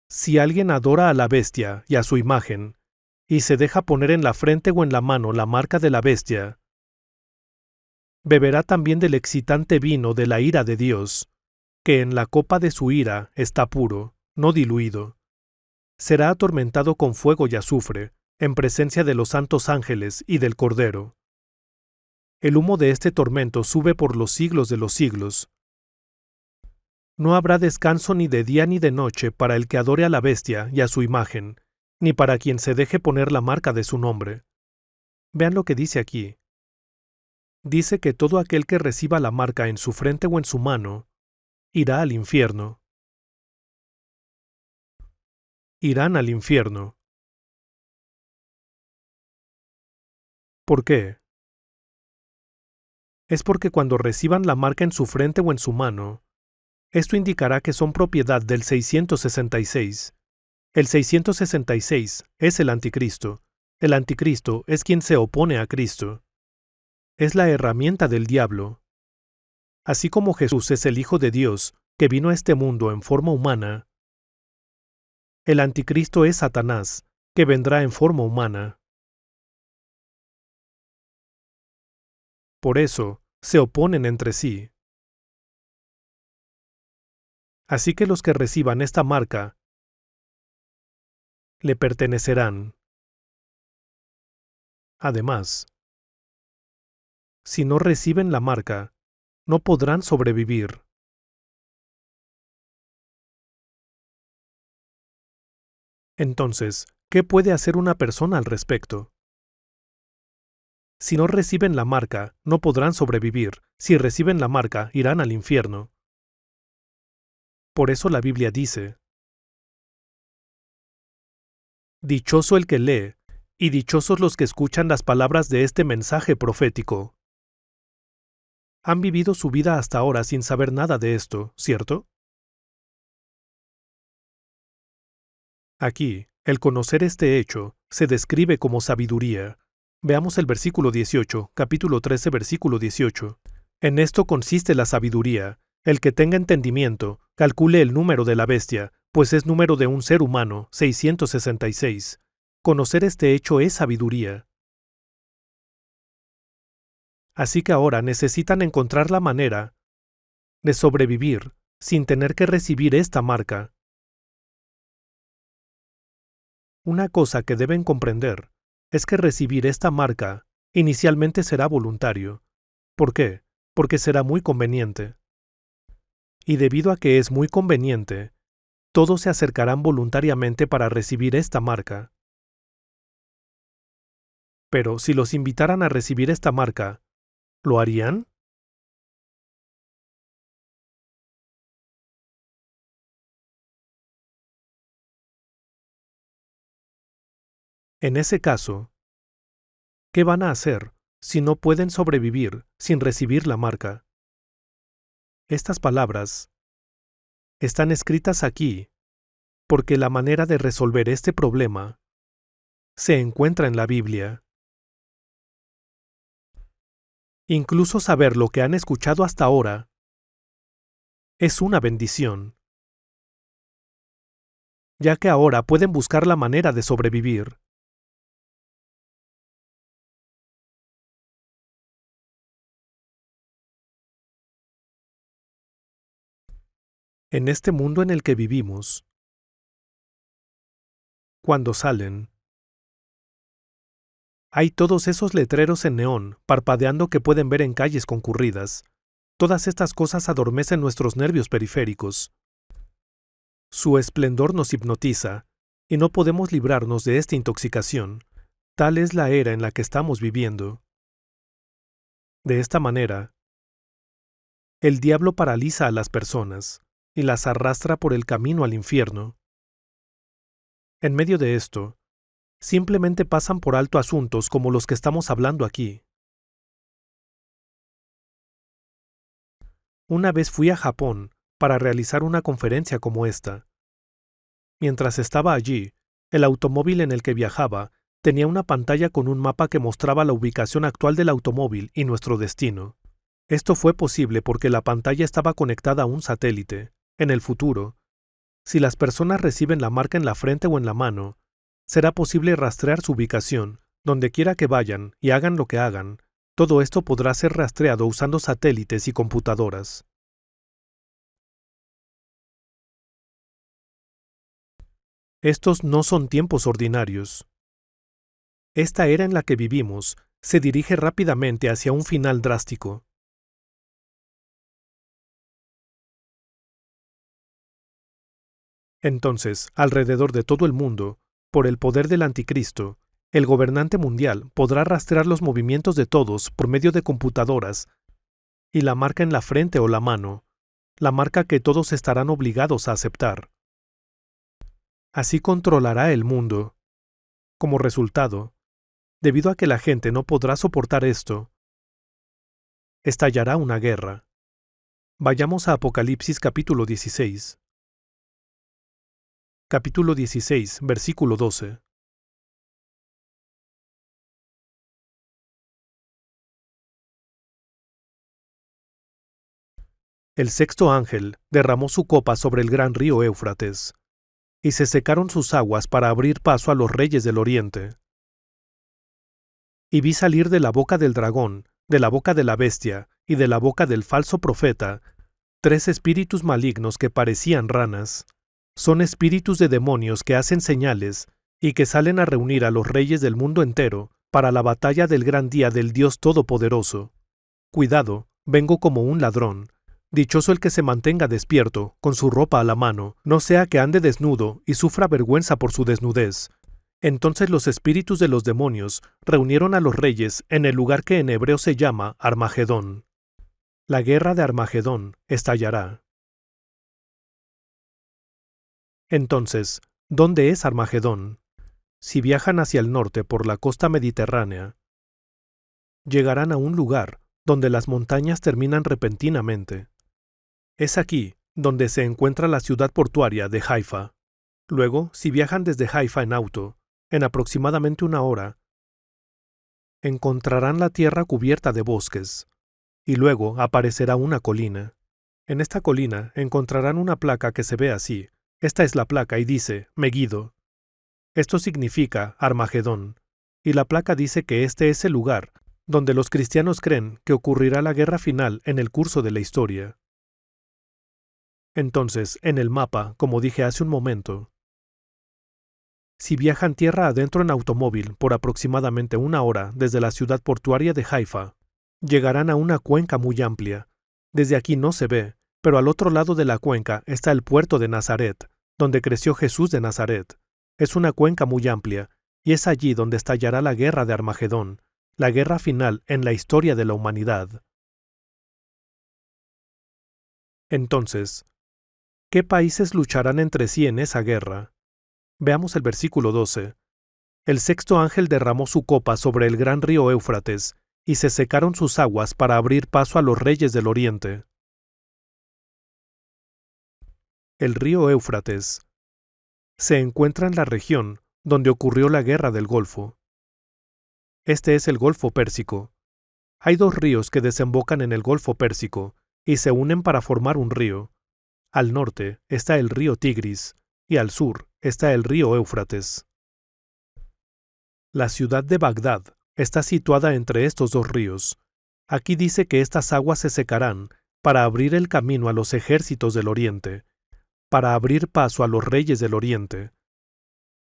Si alguien adora a la bestia y a su imagen, y se deja poner en la frente o en la mano la marca de la bestia, beberá también del excitante vino de la ira de Dios, que en la copa de su ira está puro, no diluido. Será atormentado con fuego y azufre, en presencia de los santos ángeles y del Cordero. El humo de este tormento sube por los siglos de los siglos. No habrá descanso ni de día ni de noche para el que adore a la bestia y a su imagen, ni para quien se deje poner la marca de su nombre. Vean lo que dice aquí. Dice que todo aquel que reciba la marca en su frente o en su mano, irá al infierno. Irán al infierno. ¿Por qué? Es porque cuando reciban la marca en su frente o en su mano, esto indicará que son propiedad del 666. El 666 es el anticristo. El anticristo es quien se opone a Cristo. Es la herramienta del diablo. Así como Jesús es el Hijo de Dios, que vino a este mundo en forma humana, el anticristo es Satanás, que vendrá en forma humana. Por eso, se oponen entre sí. Así que los que reciban esta marca le pertenecerán. Además, si no reciben la marca, no podrán sobrevivir. Entonces, ¿qué puede hacer una persona al respecto? Si no reciben la marca, no podrán sobrevivir. Si reciben la marca, irán al infierno. Por eso la Biblia dice, dichoso el que lee, y dichosos los que escuchan las palabras de este mensaje profético. Han vivido su vida hasta ahora sin saber nada de esto, ¿cierto? Aquí, el conocer este hecho se describe como sabiduría. Veamos el versículo 18, capítulo 13, versículo 18. En esto consiste la sabiduría. El que tenga entendimiento, calcule el número de la bestia, pues es número de un ser humano, 666. Conocer este hecho es sabiduría. Así que ahora necesitan encontrar la manera de sobrevivir sin tener que recibir esta marca. Una cosa que deben comprender es que recibir esta marca inicialmente será voluntario. ¿Por qué? Porque será muy conveniente. Y debido a que es muy conveniente, todos se acercarán voluntariamente para recibir esta marca. Pero si los invitaran a recibir esta marca, ¿lo harían? En ese caso, ¿qué van a hacer si no pueden sobrevivir sin recibir la marca? Estas palabras están escritas aquí porque la manera de resolver este problema se encuentra en la Biblia. Incluso saber lo que han escuchado hasta ahora es una bendición, ya que ahora pueden buscar la manera de sobrevivir. En este mundo en el que vivimos, cuando salen, hay todos esos letreros en neón parpadeando que pueden ver en calles concurridas. Todas estas cosas adormecen nuestros nervios periféricos. Su esplendor nos hipnotiza, y no podemos librarnos de esta intoxicación. Tal es la era en la que estamos viviendo. De esta manera, el diablo paraliza a las personas y las arrastra por el camino al infierno. En medio de esto, simplemente pasan por alto asuntos como los que estamos hablando aquí. Una vez fui a Japón para realizar una conferencia como esta. Mientras estaba allí, el automóvil en el que viajaba tenía una pantalla con un mapa que mostraba la ubicación actual del automóvil y nuestro destino. Esto fue posible porque la pantalla estaba conectada a un satélite. En el futuro, si las personas reciben la marca en la frente o en la mano, será posible rastrear su ubicación, donde quiera que vayan y hagan lo que hagan. Todo esto podrá ser rastreado usando satélites y computadoras. Estos no son tiempos ordinarios. Esta era en la que vivimos se dirige rápidamente hacia un final drástico. Entonces, alrededor de todo el mundo, por el poder del anticristo, el gobernante mundial podrá rastrear los movimientos de todos por medio de computadoras y la marca en la frente o la mano, la marca que todos estarán obligados a aceptar. Así controlará el mundo. Como resultado, debido a que la gente no podrá soportar esto, estallará una guerra. Vayamos a Apocalipsis capítulo 16. Capítulo 16, versículo 12. El sexto ángel derramó su copa sobre el gran río Éufrates, y se secaron sus aguas para abrir paso a los reyes del oriente. Y vi salir de la boca del dragón, de la boca de la bestia y de la boca del falso profeta, 3 espíritus malignos que parecían ranas. Son espíritus de demonios que hacen señales y que salen a reunir a los reyes del mundo entero para la batalla del gran día del Dios Todopoderoso. Cuidado, vengo como un ladrón. Dichoso el que se mantenga despierto, con su ropa a la mano, no sea que ande desnudo y sufra vergüenza por su desnudez. Entonces los espíritus de los demonios reunieron a los reyes en el lugar que en hebreo se llama Armagedón. La guerra de Armagedón estallará. Entonces, ¿dónde es Armagedón? Si viajan hacia el norte por la costa mediterránea, llegarán a un lugar donde las montañas terminan repentinamente. Es aquí donde se encuentra la ciudad portuaria de Haifa. Luego, si viajan desde Haifa en auto, en aproximadamente 1 hora, encontrarán la tierra cubierta de bosques, y luego aparecerá una colina. En esta colina encontrarán una placa que se ve así. Esta es la placa y dice, Megiddo. Esto significa Armagedón, y la placa dice que este es el lugar donde los cristianos creen que ocurrirá la guerra final en el curso de la historia. Entonces, en el mapa, como dije hace un momento, si viajan tierra adentro en automóvil por aproximadamente 1 hora desde la ciudad portuaria de Haifa, llegarán a una cuenca muy amplia. Desde aquí no se ve, pero al otro lado de la cuenca está el puerto de Nazaret, donde creció Jesús de Nazaret. Es una cuenca muy amplia, y es allí donde estallará la guerra de Armagedón, la guerra final en la historia de la humanidad. Entonces, ¿qué países lucharán entre sí en esa guerra? Veamos el versículo 12. El sexto ángel derramó su copa sobre el gran río Éufrates, y se secaron sus aguas para abrir paso a los reyes del oriente. El río Éufrates se encuentra en la región donde ocurrió la guerra del Golfo. Este es el Golfo Pérsico. Hay dos ríos que desembocan en el Golfo Pérsico y se unen para formar un río. Al norte está el río Tigris y al sur está el río Éufrates. La ciudad de Bagdad está situada entre estos dos ríos. Aquí dice que estas aguas se secarán para abrir el camino a los ejércitos del oriente, para abrir paso a los reyes del oriente.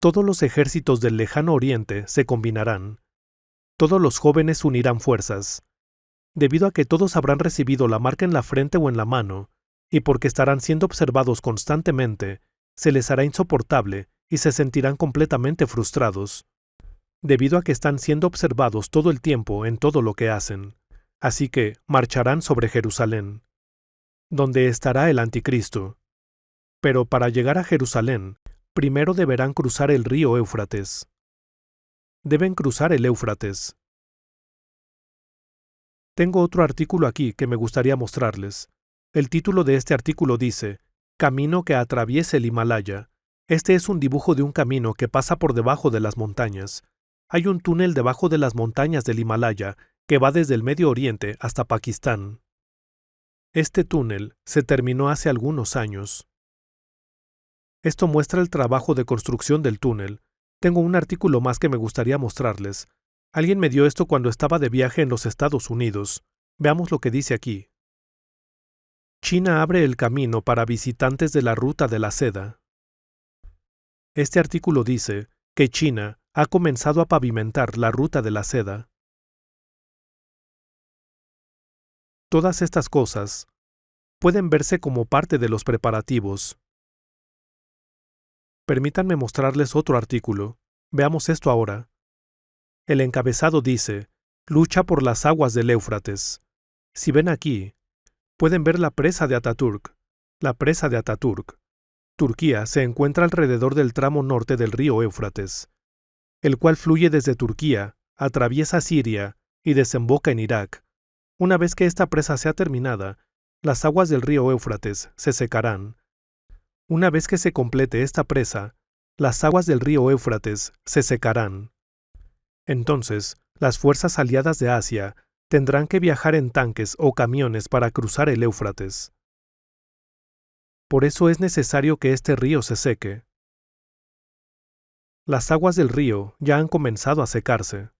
Todos los ejércitos del lejano oriente se combinarán. Todos los jóvenes unirán fuerzas. Debido a que todos habrán recibido la marca en la frente o en la mano, y porque estarán siendo observados constantemente, se les hará insoportable y se sentirán completamente frustrados, debido a que están siendo observados todo el tiempo en todo lo que hacen. Así que marcharán sobre Jerusalén, donde estará el Anticristo. Pero para llegar a Jerusalén, primero deberán cruzar el río Éufrates. Deben cruzar el Éufrates. Tengo otro artículo aquí que me gustaría mostrarles. El título de este artículo dice, Camino que atraviesa el Himalaya. Este es un dibujo de un camino que pasa por debajo de las montañas. Hay un túnel debajo de las montañas del Himalaya que va desde el Medio Oriente hasta Pakistán. Este túnel se terminó hace algunos años. Esto muestra el trabajo de construcción del túnel. Tengo un artículo más que me gustaría mostrarles. Alguien me dio esto cuando estaba de viaje en los Estados Unidos. Veamos lo que dice aquí. China abre el camino para visitantes de la Ruta de la Seda. Este artículo dice que China ha comenzado a pavimentar la Ruta de la Seda. Todas estas cosas pueden verse como parte de los preparativos. Permítanme mostrarles otro artículo. Veamos esto ahora. El encabezado dice, lucha por las aguas del Éufrates. Si ven aquí, pueden ver la presa de Ataturk. La presa de Ataturk. Turquía se encuentra alrededor del tramo norte del río Éufrates, el cual fluye desde Turquía, atraviesa Siria y desemboca en Irak. Una vez que esta presa sea terminada, las aguas del río Éufrates se secarán. Una vez que se complete esta presa, las aguas del río Éufrates se secarán. Entonces, las fuerzas aliadas de Asia tendrán que viajar en tanques o camiones para cruzar el Éufrates. Por eso es necesario que este río se seque. Las aguas del río ya han comenzado a secarse.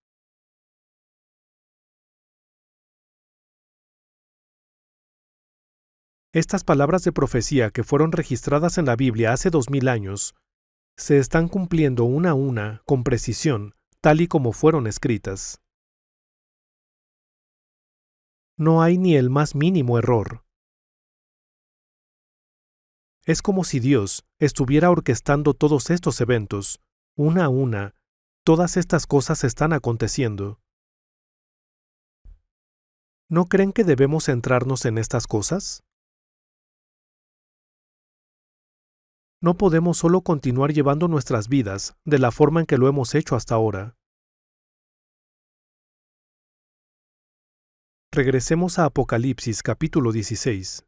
Estas palabras de profecía que fueron registradas en la Biblia hace 2000 años se están cumpliendo una a una con precisión, tal y como fueron escritas. No hay ni el más mínimo error. Es como si Dios estuviera orquestando todos estos eventos, una a una. Todas estas cosas están aconteciendo. ¿No creen que debemos centrarnos en estas cosas? No podemos solo continuar llevando nuestras vidas de la forma en que lo hemos hecho hasta ahora. Regresemos a Apocalipsis capítulo 16.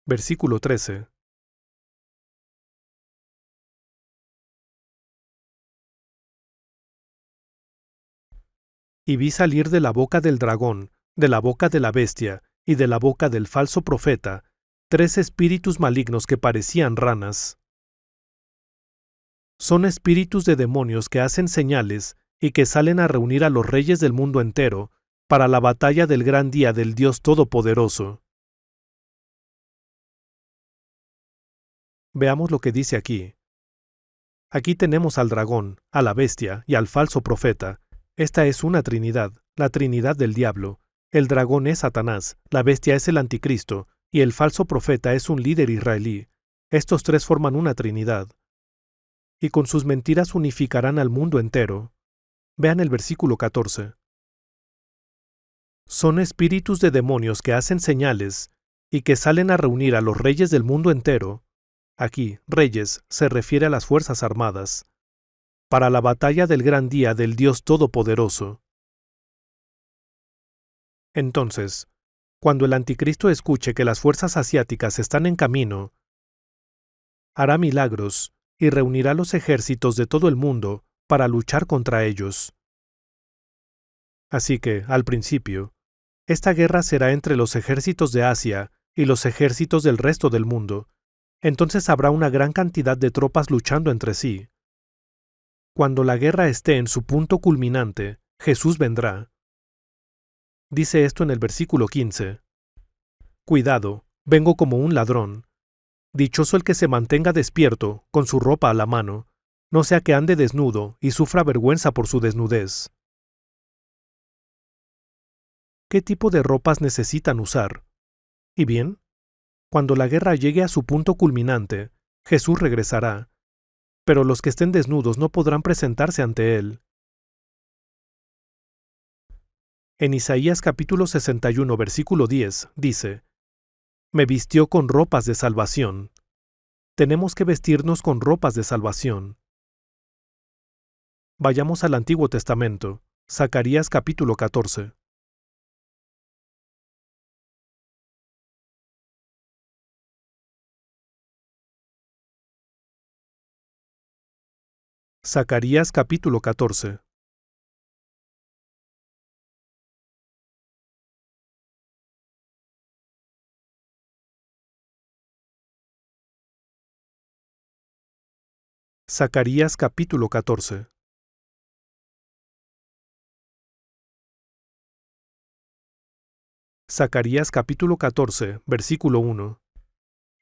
Versículo 13. Y vi salir de la boca del dragón, de la boca de la bestia y de la boca del falso profeta, 3 espíritus malignos que parecían ranas. Son espíritus de demonios que hacen señales y que salen a reunir a los reyes del mundo entero para la batalla del gran día del Dios Todopoderoso. Veamos lo que dice aquí. Aquí tenemos al dragón, a la bestia y al falso profeta. Esta es una trinidad, la trinidad del diablo. El dragón es Satanás, la bestia es el anticristo, y el falso profeta es un líder israelí. Estos 3 forman una trinidad. Y con sus mentiras unificarán al mundo entero. Vean el versículo 14. Son espíritus de demonios que hacen señales y que salen a reunir a los reyes del mundo entero. Aquí, reyes, se refiere a las fuerzas armadas, para la batalla del gran día del Dios Todopoderoso. Entonces, cuando el anticristo escuche que las fuerzas asiáticas están en camino, hará milagros y reunirá los ejércitos de todo el mundo para luchar contra ellos. Así que, al principio, esta guerra será entre los ejércitos de Asia y los ejércitos del resto del mundo. Entonces habrá una gran cantidad de tropas luchando entre sí. Cuando la guerra esté en su punto culminante, Jesús vendrá. Dice esto en el versículo 15. Cuidado, vengo como un ladrón. Dichoso el que se mantenga despierto, con su ropa a la mano, no sea que ande desnudo y sufra vergüenza por su desnudez. ¿Qué tipo de ropas necesitan usar? Y bien, cuando la guerra llegue a su punto culminante, Jesús regresará, pero los que estén desnudos no podrán presentarse ante Él. En Isaías capítulo 61, versículo 10, dice: Me vistió con ropas de salvación. Tenemos que vestirnos con ropas de salvación. Vayamos al Antiguo Testamento, Zacarías capítulo 14. Zacarías capítulo 14. Zacarías capítulo 14. Zacarías capítulo 14, versículo 1.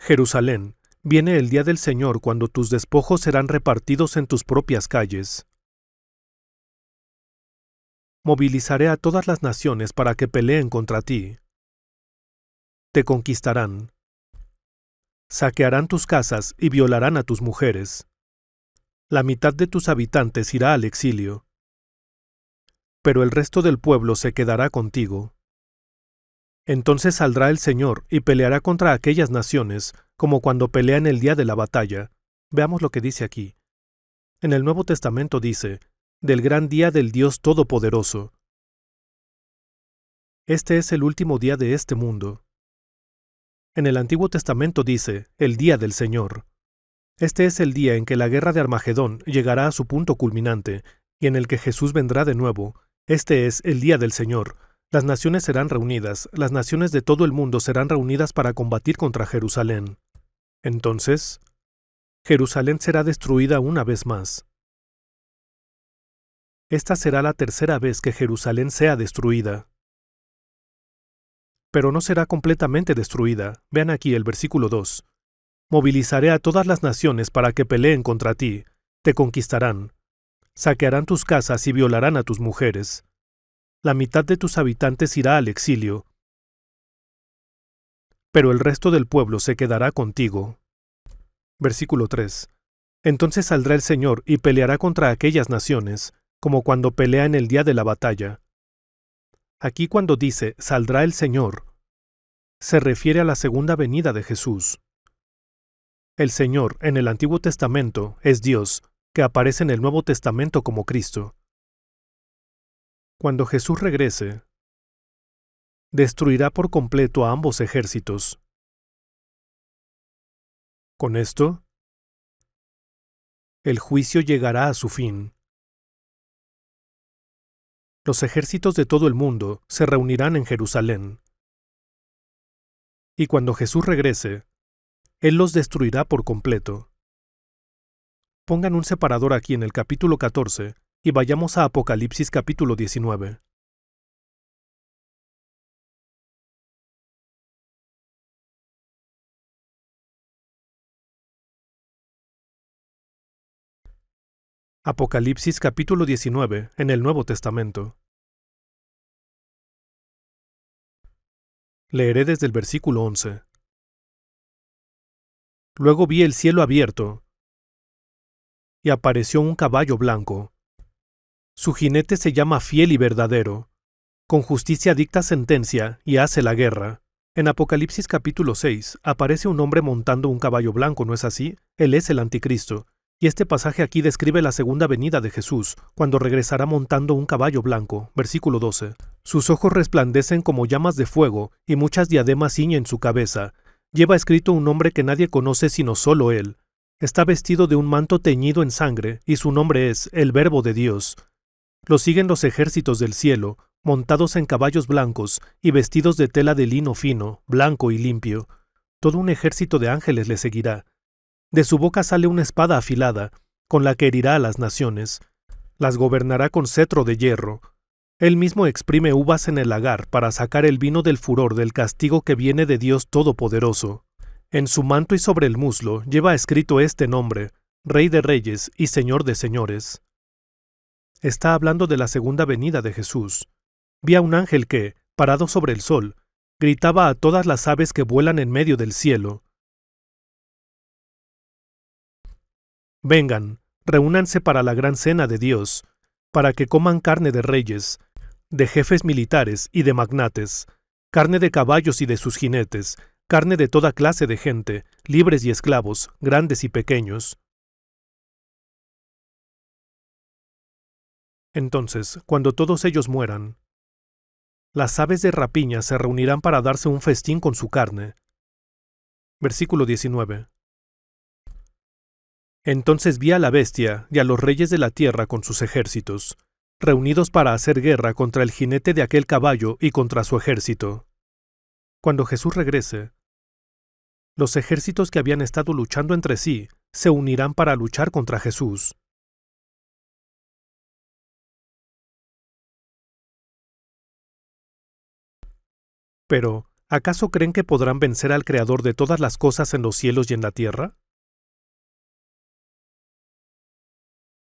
Jerusalén, viene el día del Señor cuando tus despojos serán repartidos en tus propias calles. Movilizaré a todas las naciones para que peleen contra ti. Te conquistarán. Saquearán tus casas y violarán a tus mujeres. La mitad de tus habitantes irá al exilio. Pero el resto del pueblo se quedará contigo. Entonces saldrá el Señor y peleará contra aquellas naciones, como cuando pelea en el día de la batalla. Veamos lo que dice aquí. En el Nuevo Testamento dice, del gran día del Dios Todopoderoso. Este es el último día de este mundo. En el Antiguo Testamento dice, el día del Señor. Este es el día en que la guerra de Armagedón llegará a su punto culminante, y en el que Jesús vendrá de nuevo. Este es el día del Señor. Las naciones serán reunidas, las naciones de todo el mundo serán reunidas para combatir contra Jerusalén. Entonces, Jerusalén será destruida una vez más. Esta será la tercera vez que Jerusalén sea destruida. Pero no será completamente destruida. Vean aquí el versículo 2. Movilizaré a todas las naciones para que peleen contra ti, te conquistarán. Saquearán tus casas y violarán a tus mujeres. La mitad de tus habitantes irá al exilio, pero el resto del pueblo se quedará contigo. Versículo 3. Entonces saldrá el Señor y peleará contra aquellas naciones, como cuando pelea en el día de la batalla. Aquí cuando dice saldrá el Señor, se refiere a la segunda venida de Jesús. El Señor en el Antiguo Testamento es Dios, que aparece en el Nuevo Testamento como Cristo. Cuando Jesús regrese, destruirá por completo a ambos ejércitos. Con esto, el juicio llegará a su fin. Los ejércitos de todo el mundo se reunirán en Jerusalén. Y cuando Jesús regrese, Él los destruirá por completo. Pongan un separador aquí en el capítulo 14 y vayamos a Apocalipsis capítulo 19. Apocalipsis capítulo 19 en el Nuevo Testamento. Leeré desde el versículo 11. Luego vi el cielo abierto, y apareció un caballo blanco. Su jinete se llama Fiel y Verdadero, con justicia dicta sentencia y hace la guerra. En Apocalipsis capítulo 6 aparece un hombre montando un caballo blanco, ¿no es así? Él es el anticristo. Y este pasaje aquí describe la segunda venida de Jesús, cuando regresará montando un caballo blanco. Versículo 12. Sus ojos resplandecen como llamas de fuego, y muchas diademas ciñen su cabeza. Lleva escrito un nombre que nadie conoce sino solo él. Está vestido de un manto teñido en sangre, y su nombre es el Verbo de Dios. Lo siguen los ejércitos del cielo, montados en caballos blancos y vestidos de tela de lino fino, blanco y limpio. Todo un ejército de ángeles le seguirá. De su boca sale una espada afilada, con la que herirá a las naciones. Las gobernará con cetro de hierro. Él mismo exprime uvas en el lagar para sacar el vino del furor del castigo que viene de Dios Todopoderoso. En su manto y sobre el muslo lleva escrito este nombre, Rey de Reyes y Señor de Señores. Está hablando de la segunda venida de Jesús. Vi a un ángel que, parado sobre el sol, gritaba a todas las aves que vuelan en medio del cielo: Vengan, reúnanse para la gran cena de Dios, para que coman carne de reyes, de jefes militares y de magnates, carne de caballos y de sus jinetes, carne de toda clase de gente, libres y esclavos, grandes y pequeños. Entonces, cuando todos ellos mueran, las aves de rapiña se reunirán para darse un festín con su carne. Versículo 19. Entonces vi a la bestia y a los reyes de la tierra con sus ejércitos, reunidos para hacer guerra contra el jinete de aquel caballo y contra su ejército. Cuando Jesús regrese, los ejércitos que habían estado luchando entre sí se unirán para luchar contra Jesús. Pero, ¿acaso creen que podrán vencer al Creador de todas las cosas en los cielos y en la tierra?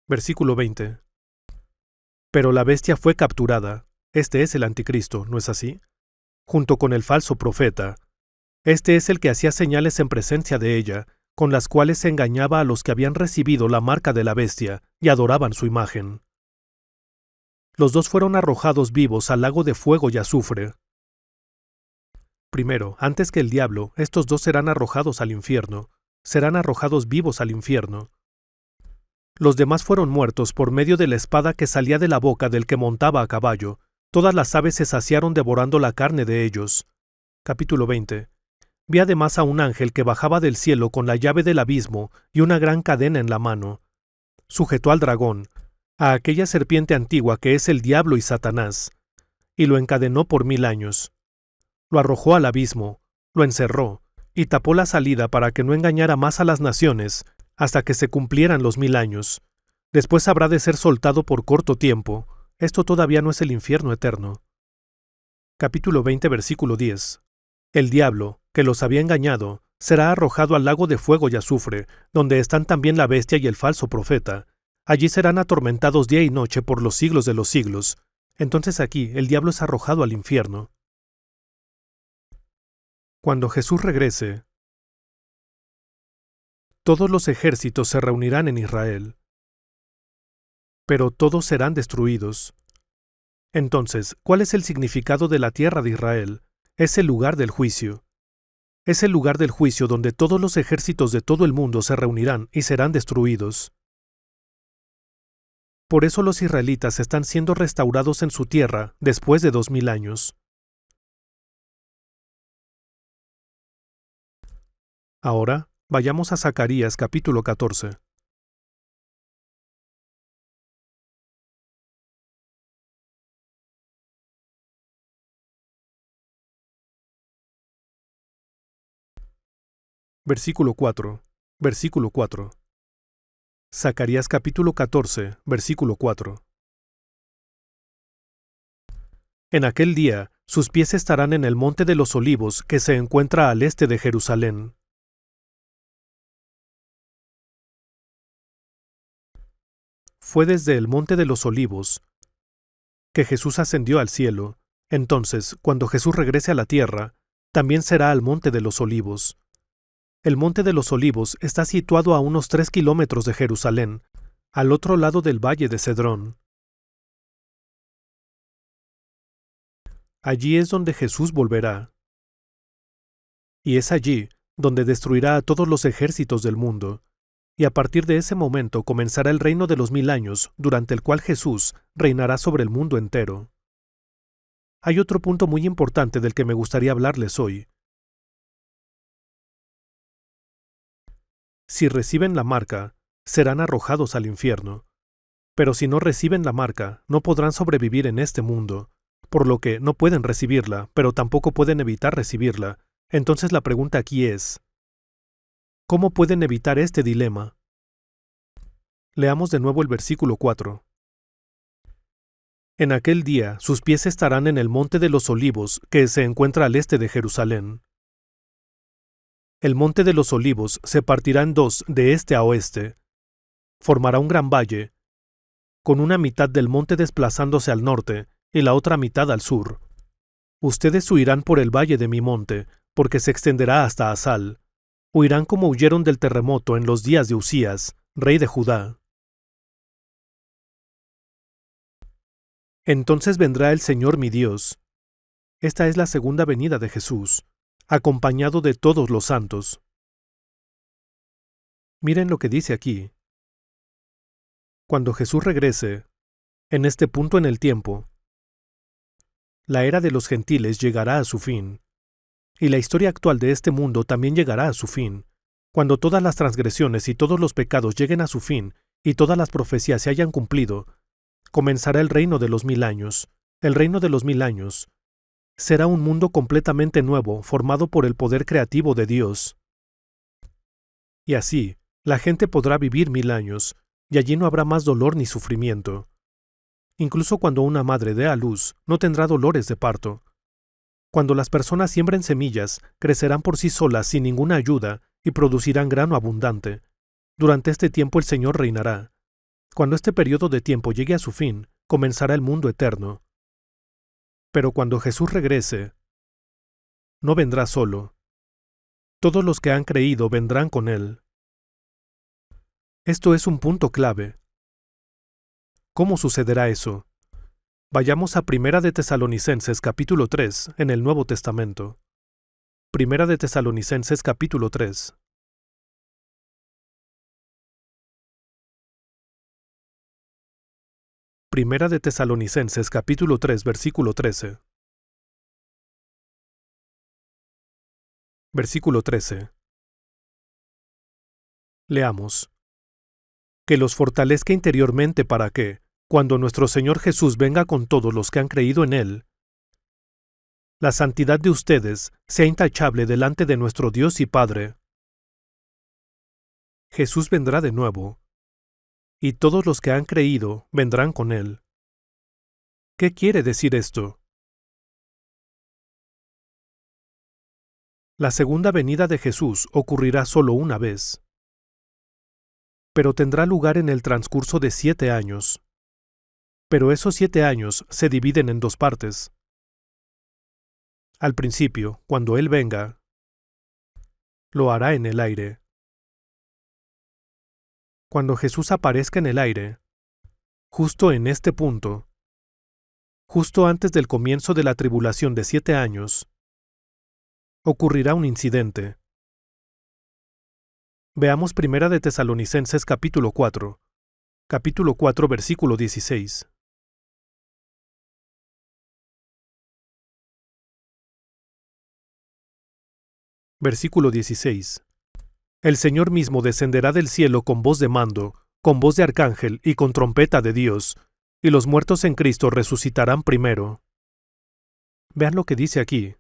Versículo 20. Pero la bestia fue capturada. Este es el anticristo, ¿no es así? Junto con el falso profeta. Este es el que hacía señales en presencia de ella, con las cuales se engañaba a los que habían recibido la marca de la bestia y adoraban su imagen. Los dos fueron arrojados vivos al lago de fuego y azufre. Primero, antes que el diablo, estos dos serán arrojados al infierno, serán arrojados vivos al infierno. Los demás fueron muertos por medio de la espada que salía de la boca del que montaba a caballo. Todas las aves se saciaron devorando la carne de ellos. Capítulo 20. Vi además a un ángel que bajaba del cielo con la llave del abismo y una gran cadena en la mano. Sujetó al dragón, a aquella serpiente antigua que es el diablo y Satanás, y lo encadenó por 1000 años. Lo arrojó al abismo, lo encerró, y tapó la salida para que no engañara más a las naciones, hasta que se cumplieran los 1000 años. Después habrá de ser soltado por corto tiempo. Esto todavía no es el infierno eterno. Capítulo 20, versículo 10. El diablo, que los había engañado, será arrojado al lago de fuego y azufre, donde están también la bestia y el falso profeta. Allí serán atormentados día y noche por los siglos de los siglos. Entonces aquí el diablo es arrojado al infierno. Cuando Jesús regrese, todos los ejércitos se reunirán en Israel, pero todos serán destruidos. Entonces, ¿cuál es el significado de la tierra de Israel? Es el lugar del juicio. Es el lugar del juicio donde todos los ejércitos de todo el mundo se reunirán y serán destruidos. Por eso los israelitas están siendo restaurados en su tierra después de 2000 años. Ahora, vayamos a Zacarías capítulo 14. Versículo 4. Versículo 4. Zacarías capítulo 14, versículo 4. En aquel día, sus pies estarán en el monte de los olivos que se encuentra al este de Jerusalén. Fue desde el monte de los olivos que Jesús ascendió al cielo. Entonces, cuando Jesús regrese a la tierra, también será al monte de los olivos. El monte de los olivos está situado a unos 3 kilómetros de Jerusalén, al otro lado del valle de Cedrón. Allí es donde Jesús volverá. y es allí donde destruirá a todos los ejércitos del mundo, y a partir de ese momento comenzará el reino de los 1000 años, durante el cual Jesús reinará sobre el mundo entero. Hay otro punto muy importante del que me gustaría hablarles hoy. Si reciben la marca, serán arrojados al infierno. Pero si no reciben la marca, no podrán sobrevivir en este mundo, por lo que no pueden recibirla, pero tampoco pueden evitar recibirla. Entonces la pregunta aquí es, ¿cómo pueden evitar este dilema? Leamos de nuevo el versículo 4. En aquel día sus pies estarán en el monte de los olivos, que se encuentra al este de Jerusalén. El monte de los olivos se partirá en dos de este a oeste. Formará un gran valle, con una mitad del monte desplazándose al norte y la otra mitad al sur. Ustedes huirán por el valle de mi monte, porque se extenderá hasta Asal. Huirán como huyeron del terremoto en los días de Usías, rey de Judá. Entonces vendrá el Señor mi Dios. Esta es la segunda venida de Jesús, acompañado de todos los santos. Miren lo que dice aquí. Cuando Jesús regrese, en este punto en el tiempo, la era de los gentiles llegará a su fin, y la historia actual de este mundo también llegará a su fin. Cuando todas las transgresiones y todos los pecados lleguen a su fin, y todas las profecías se hayan cumplido, comenzará el reino de los 1000 años. El reino de los 1000 años será un mundo completamente nuevo, formado por el poder creativo de Dios. Y así, la gente podrá vivir 1000 años, y allí no habrá más dolor ni sufrimiento. Incluso cuando una madre dé a luz, no tendrá dolores de parto. Cuando las personas siembren semillas, crecerán por sí solas sin ninguna ayuda y producirán grano abundante. Durante este tiempo el Señor reinará. Cuando este periodo de tiempo llegue a su fin, comenzará el mundo eterno. Pero cuando Jesús regrese, no vendrá solo. Todos los que han creído vendrán con Él. Esto es un punto clave. ¿Cómo sucederá eso? Vayamos a Primera de Tesalonicenses capítulo 3 en el Nuevo Testamento. Primera de Tesalonicenses capítulo 3. Primera de Tesalonicenses capítulo 3 versículo 13. Versículo 13. Leamos. Que los fortalezca interiormente para que, cuando nuestro Señor Jesús venga con todos los que han creído en Él, la santidad de ustedes sea intachable delante de nuestro Dios y Padre. Jesús vendrá de nuevo, y todos los que han creído vendrán con Él. ¿Qué quiere decir esto? La segunda venida de Jesús ocurrirá solo una vez, pero tendrá lugar en el transcurso de 7 años. Pero esos 7 años se dividen en dos partes. Al principio, cuando Él venga, lo hará en el aire. Cuando Jesús aparezca en el aire, justo en este punto, justo antes del comienzo de la tribulación de 7 años, ocurrirá un incidente. Veamos Primera de Tesalonicenses capítulo 4. Capítulo 4 versículo 16. Versículo 16. El Señor mismo descenderá del cielo con voz de mando, con voz de arcángel y con trompeta de Dios, y los muertos en Cristo resucitarán primero. Vean lo que dice aquí.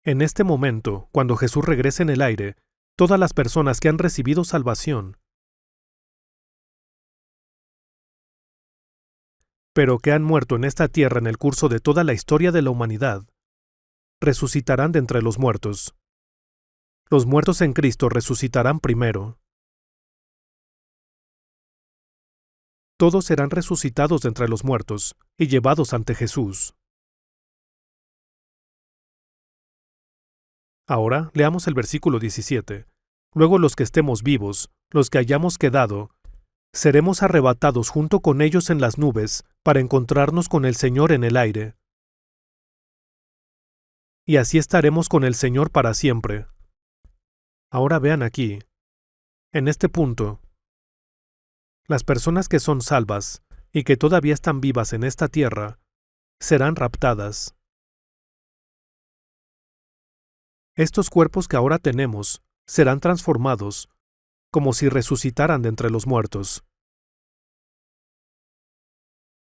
En este momento, cuando Jesús regrese en el aire, todas las personas que han recibido salvación, pero que han muerto en esta tierra en el curso de toda la historia de la humanidad, resucitarán de entre los muertos. Los muertos en Cristo resucitarán primero. Todos serán resucitados de entre los muertos y llevados ante Jesús. Ahora leamos el versículo 17. Luego los que estemos vivos, los que hayamos quedado, seremos arrebatados junto con ellos en las nubes para encontrarnos con el Señor en el aire. y así estaremos con el Señor para siempre. Ahora vean aquí, en este punto, las personas que son salvas y que todavía están vivas en esta tierra serán raptadas. Estos cuerpos que ahora tenemos serán transformados como si resucitaran de entre los muertos.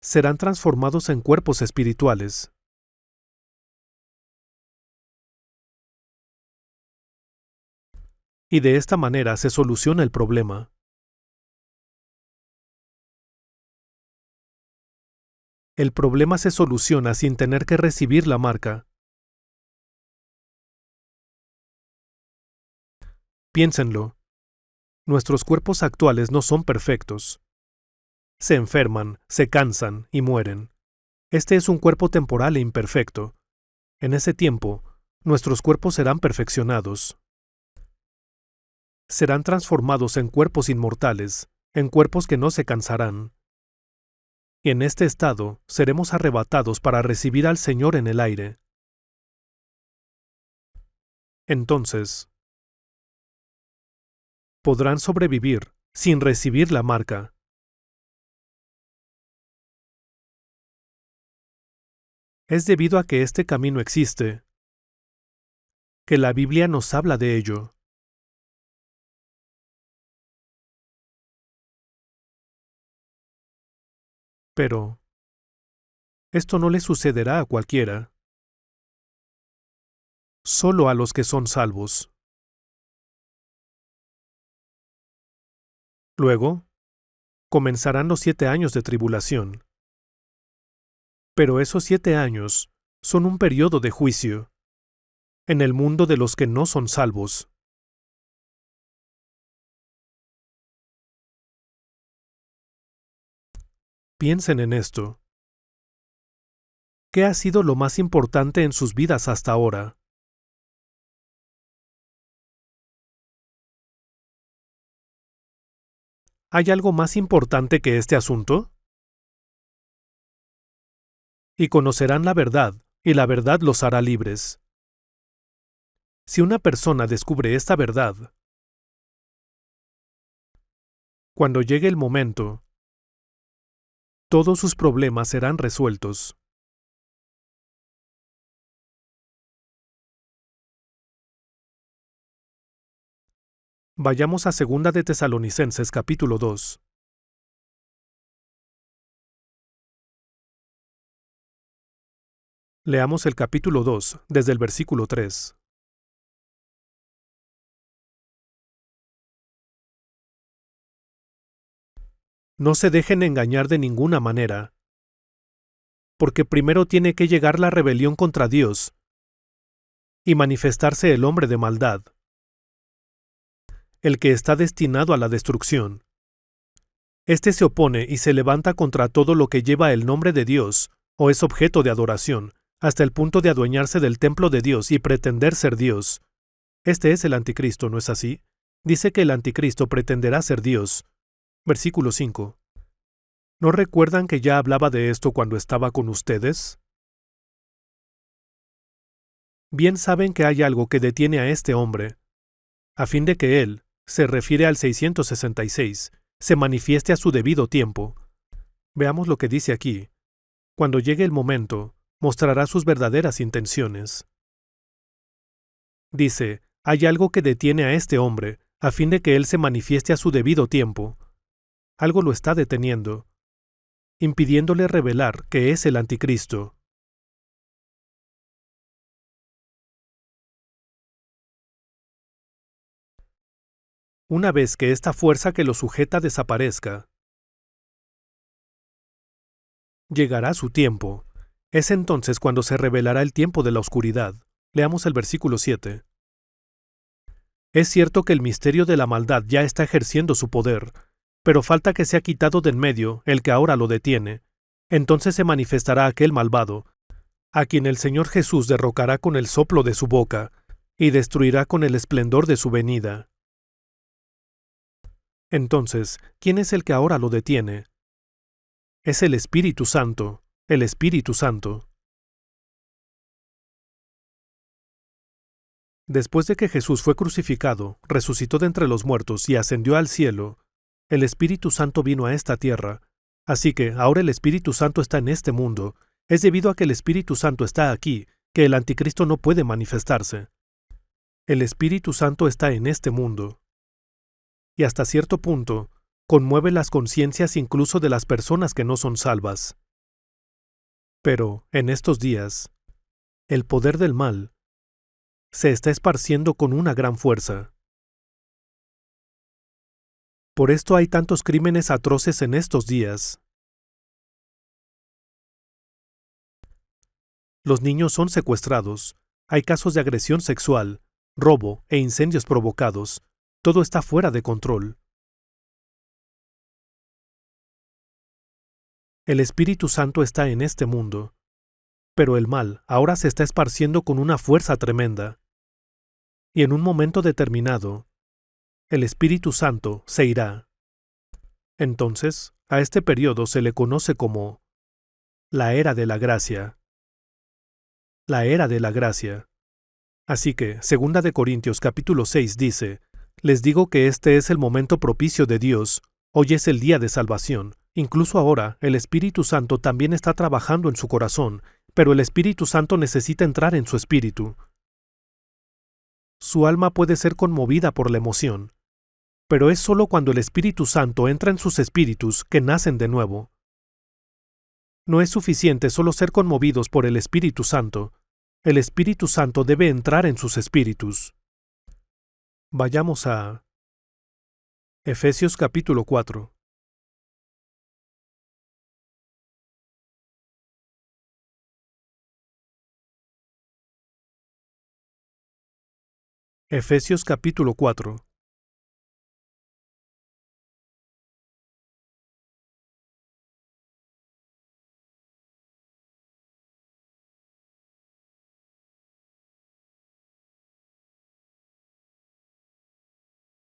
Serán transformados en cuerpos espirituales. Y de esta manera se soluciona el problema. El problema se soluciona sin tener que recibir la marca. Piénsenlo. Nuestros cuerpos actuales no son perfectos. Se enferman, se cansan y mueren. Este es un cuerpo temporal e imperfecto. En ese tiempo, nuestros cuerpos serán perfeccionados. Serán transformados en cuerpos inmortales, en cuerpos que no se cansarán. Y en este estado seremos arrebatados para recibir al Señor en el aire. Entonces, podrán sobrevivir sin recibir la marca. Es debido a que este camino existe, que la Biblia nos habla de ello. Pero, esto no le sucederá a cualquiera, solo a los que son salvos. Luego, comenzarán los 7 años de tribulación. Pero esos 7 años son un periodo de juicio en el mundo de los que no son salvos. Piensen en esto. ¿Qué ha sido lo más importante en sus vidas hasta ahora? ¿Hay algo más importante que este asunto? Y conocerán la verdad, y la verdad los hará libres. Si una persona descubre esta verdad, cuando llegue el momento, todos sus problemas serán resueltos. Vayamos a 2 de Tesalonicenses capítulo 2. Leamos el capítulo 2 desde el versículo 3. No se dejen engañar de ninguna manera, porque primero tiene que llegar la rebelión contra Dios y manifestarse el hombre de maldad, el que está destinado a la destrucción. Este se opone y se levanta contra todo lo que lleva el nombre de Dios o es objeto de adoración, hasta el punto de adueñarse del templo de Dios y pretender ser Dios. Este es el anticristo, ¿no es así? Dice que el anticristo pretenderá ser Dios. Versículo 5. ¿No recuerdan que ya hablaba de esto cuando estaba con ustedes? Bien saben que hay algo que detiene a este hombre, a fin de que él, se refiere al 666, se manifieste a su debido tiempo. Veamos lo que dice aquí. Cuando llegue el momento, mostrará sus verdaderas intenciones. Dice, hay algo que detiene a este hombre, a fin de que él se manifieste a su debido tiempo. Algo lo está deteniendo, impidiéndole revelar que es el anticristo. Una vez que esta fuerza que lo sujeta desaparezca, llegará su tiempo. Es entonces cuando se revelará el tiempo de la oscuridad. Leamos el versículo 7. Es cierto que el misterio de la maldad ya está ejerciendo su poder, pero falta que sea quitado de en medio el que ahora lo detiene. Entonces se manifestará aquel malvado, a quien el Señor Jesús derrocará con el soplo de su boca, y destruirá con el esplendor de su venida. Entonces, ¿quién es el que ahora lo detiene? Es el Espíritu Santo, el Espíritu Santo. Después de que Jesús fue crucificado, resucitó de entre los muertos y ascendió al cielo, el Espíritu Santo vino a esta tierra. Así que ahora el Espíritu Santo está en este mundo. Es debido a que el Espíritu Santo está aquí, que el Anticristo no puede manifestarse. El Espíritu Santo está en este mundo. Y hasta cierto punto, conmueve las conciencias incluso de las personas que no son salvas. Pero, en estos días, el poder del mal se está esparciendo con una gran fuerza. Por esto hay tantos crímenes atroces en estos días. Los niños son secuestrados, hay casos de agresión sexual, robo e incendios provocados. Todo está fuera de control. El Espíritu Santo está en este mundo, pero el mal ahora se está esparciendo con una fuerza tremenda. Y en un momento determinado, el Espíritu Santo se irá. Entonces, a este periodo se le conoce como la era de la gracia. La era de la gracia. Así que, 2 de Corintios capítulo 6 dice, les digo que este es el momento propicio de Dios, hoy es el día de salvación. Incluso ahora, el Espíritu Santo también está trabajando en su corazón, pero el Espíritu Santo necesita entrar en su espíritu. Su alma puede ser conmovida por la emoción, pero es solo cuando el Espíritu Santo entra en sus espíritus que nacen de nuevo. No es suficiente solo ser conmovidos por el Espíritu Santo. El Espíritu Santo debe entrar en sus espíritus. Vayamos a Efesios capítulo 4. Efesios capítulo 4.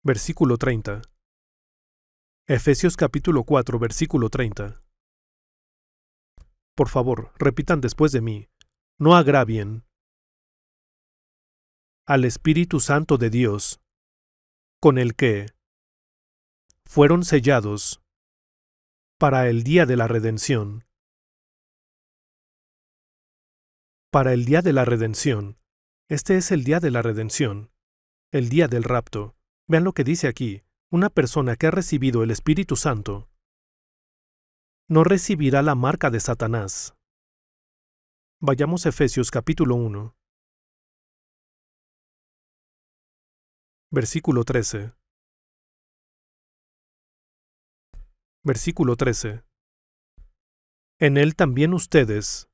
Versículo 30. Efesios capítulo 4, versículo 30. Por favor, repitan después de mí. No agravien al Espíritu Santo de Dios, con el que fueron sellados para el día de la redención. Para el día de la redención. Este es el día de la redención, el día del rapto. Vean lo que dice aquí. Una persona que ha recibido el Espíritu Santo no recibirá la marca de Satanás. Vayamos a Efesios capítulo 1. Versículo 13. Versículo 13. En él también ustedes,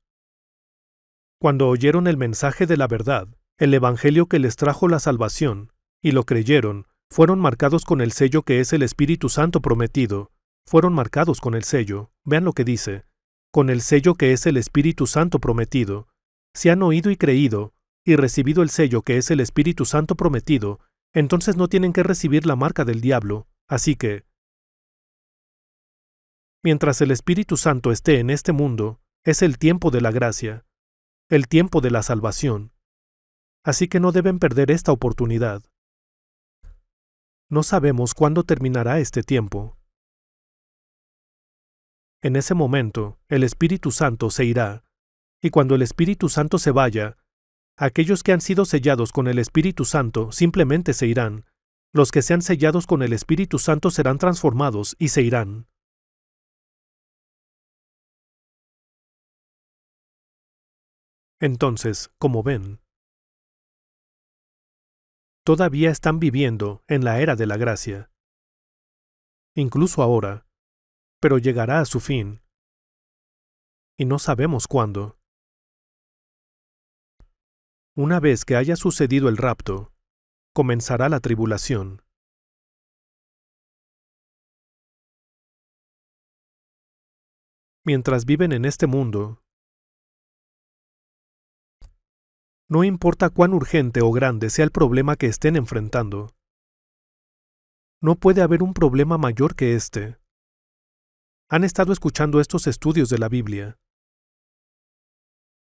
cuando oyeron el mensaje de la verdad, el evangelio que les trajo la salvación, y lo creyeron, fueron marcados con el sello que es el Espíritu Santo prometido. Fueron marcados con el sello. Vean lo que dice. Con el sello que es el Espíritu Santo prometido. Si han oído y creído, y recibido el sello que es el Espíritu Santo prometido, entonces no tienen que recibir la marca del diablo. Así que, mientras el Espíritu Santo esté en este mundo, es el tiempo de la gracia, el tiempo de la salvación. Así que no deben perder esta oportunidad. No sabemos cuándo terminará este tiempo. En ese momento, el Espíritu Santo se irá, y cuando el Espíritu Santo se vaya, aquellos que han sido sellados con el Espíritu Santo simplemente se irán. Los que sean sellados con el Espíritu Santo serán transformados y se irán. Entonces, como ven, todavía están viviendo en la era de la gracia. Incluso ahora, pero llegará a su fin. Y no sabemos cuándo. Una vez que haya sucedido el rapto, comenzará la tribulación. Mientras viven en este mundo, no importa cuán urgente o grande sea el problema que estén enfrentando, no puede haber un problema mayor que este. Han estado escuchando estos estudios de la Biblia,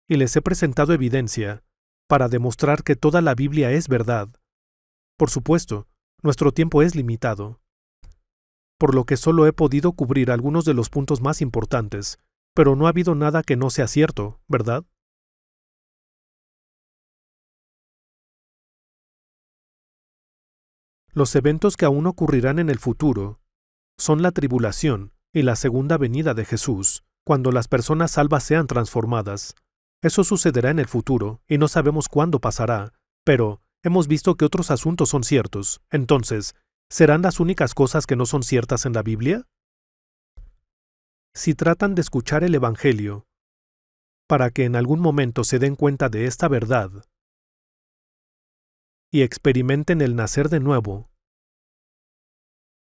y les he presentado evidencia para demostrar que toda la Biblia es verdad. Por supuesto, nuestro tiempo es limitado, por lo que solo he podido cubrir algunos de los puntos más importantes, pero no ha habido nada que no sea cierto, ¿verdad? Los eventos que aún ocurrirán en el futuro son la tribulación y la segunda venida de Jesús, cuando las personas salvas sean transformadas. Eso sucederá en el futuro, y no sabemos cuándo pasará, pero hemos visto que otros asuntos son ciertos. Entonces, ¿serán las únicas cosas que no son ciertas en la Biblia? Si tratan de escuchar el Evangelio, para que en algún momento se den cuenta de esta verdad y experimenten el nacer de nuevo,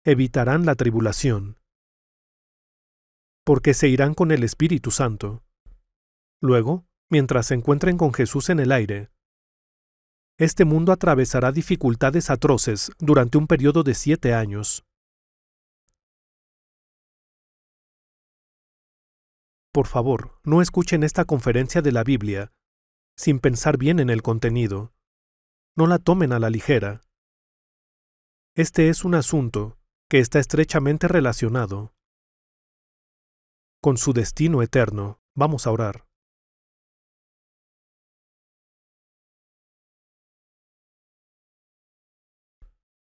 evitarán la tribulación, porque se irán con el Espíritu Santo. Luego, mientras se encuentren con Jesús en el aire, este mundo atravesará dificultades atroces durante un periodo de 7 años. Por favor, no escuchen esta conferencia de la Biblia sin pensar bien en el contenido. No la tomen a la ligera. Este es un asunto que está estrechamente relacionado con su destino eterno. Vamos a orar.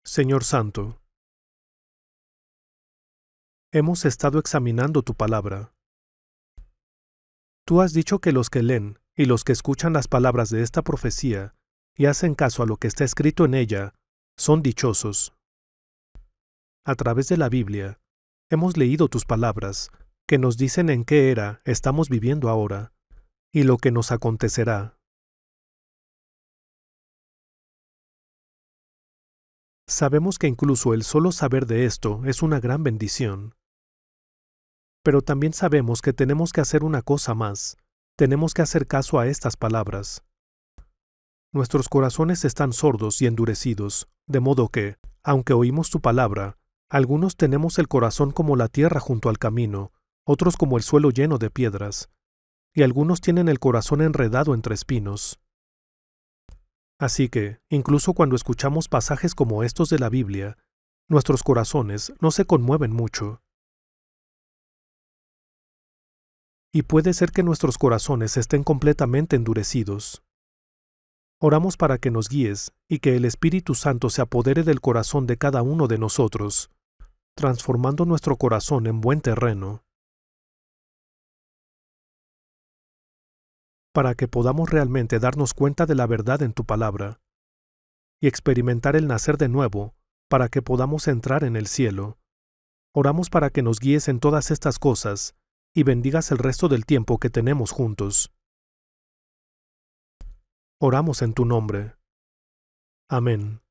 Señor Santo, hemos estado examinando tu palabra. Tú has dicho que los que leen y los que escuchan las palabras de esta profecía y hacen caso a lo que está escrito en ella, son dichosos. A través de la Biblia, hemos leído tus palabras, que nos dicen en qué era estamos viviendo ahora, y lo que nos acontecerá. Sabemos que incluso el solo saber de esto es una gran bendición. Pero también sabemos que tenemos que hacer una cosa más. Tenemos que hacer caso a estas palabras. Nuestros corazones están sordos y endurecidos, de modo que, aunque oímos tu palabra, algunos tenemos el corazón como la tierra junto al camino, otros como el suelo lleno de piedras, y algunos tienen el corazón enredado entre espinos. Así que, incluso cuando escuchamos pasajes como estos de la Biblia, nuestros corazones no se conmueven mucho. Y puede ser que nuestros corazones estén completamente endurecidos. Oramos para que nos guíes y que el Espíritu Santo se apodere del corazón de cada uno de nosotros, transformando nuestro corazón en buen terreno, para que podamos realmente darnos cuenta de la verdad en tu palabra y experimentar el nacer de nuevo, para que podamos entrar en el cielo. Oramos para que nos guíes en todas estas cosas y bendigas el resto del tiempo que tenemos juntos. Oramos en tu nombre. Amén.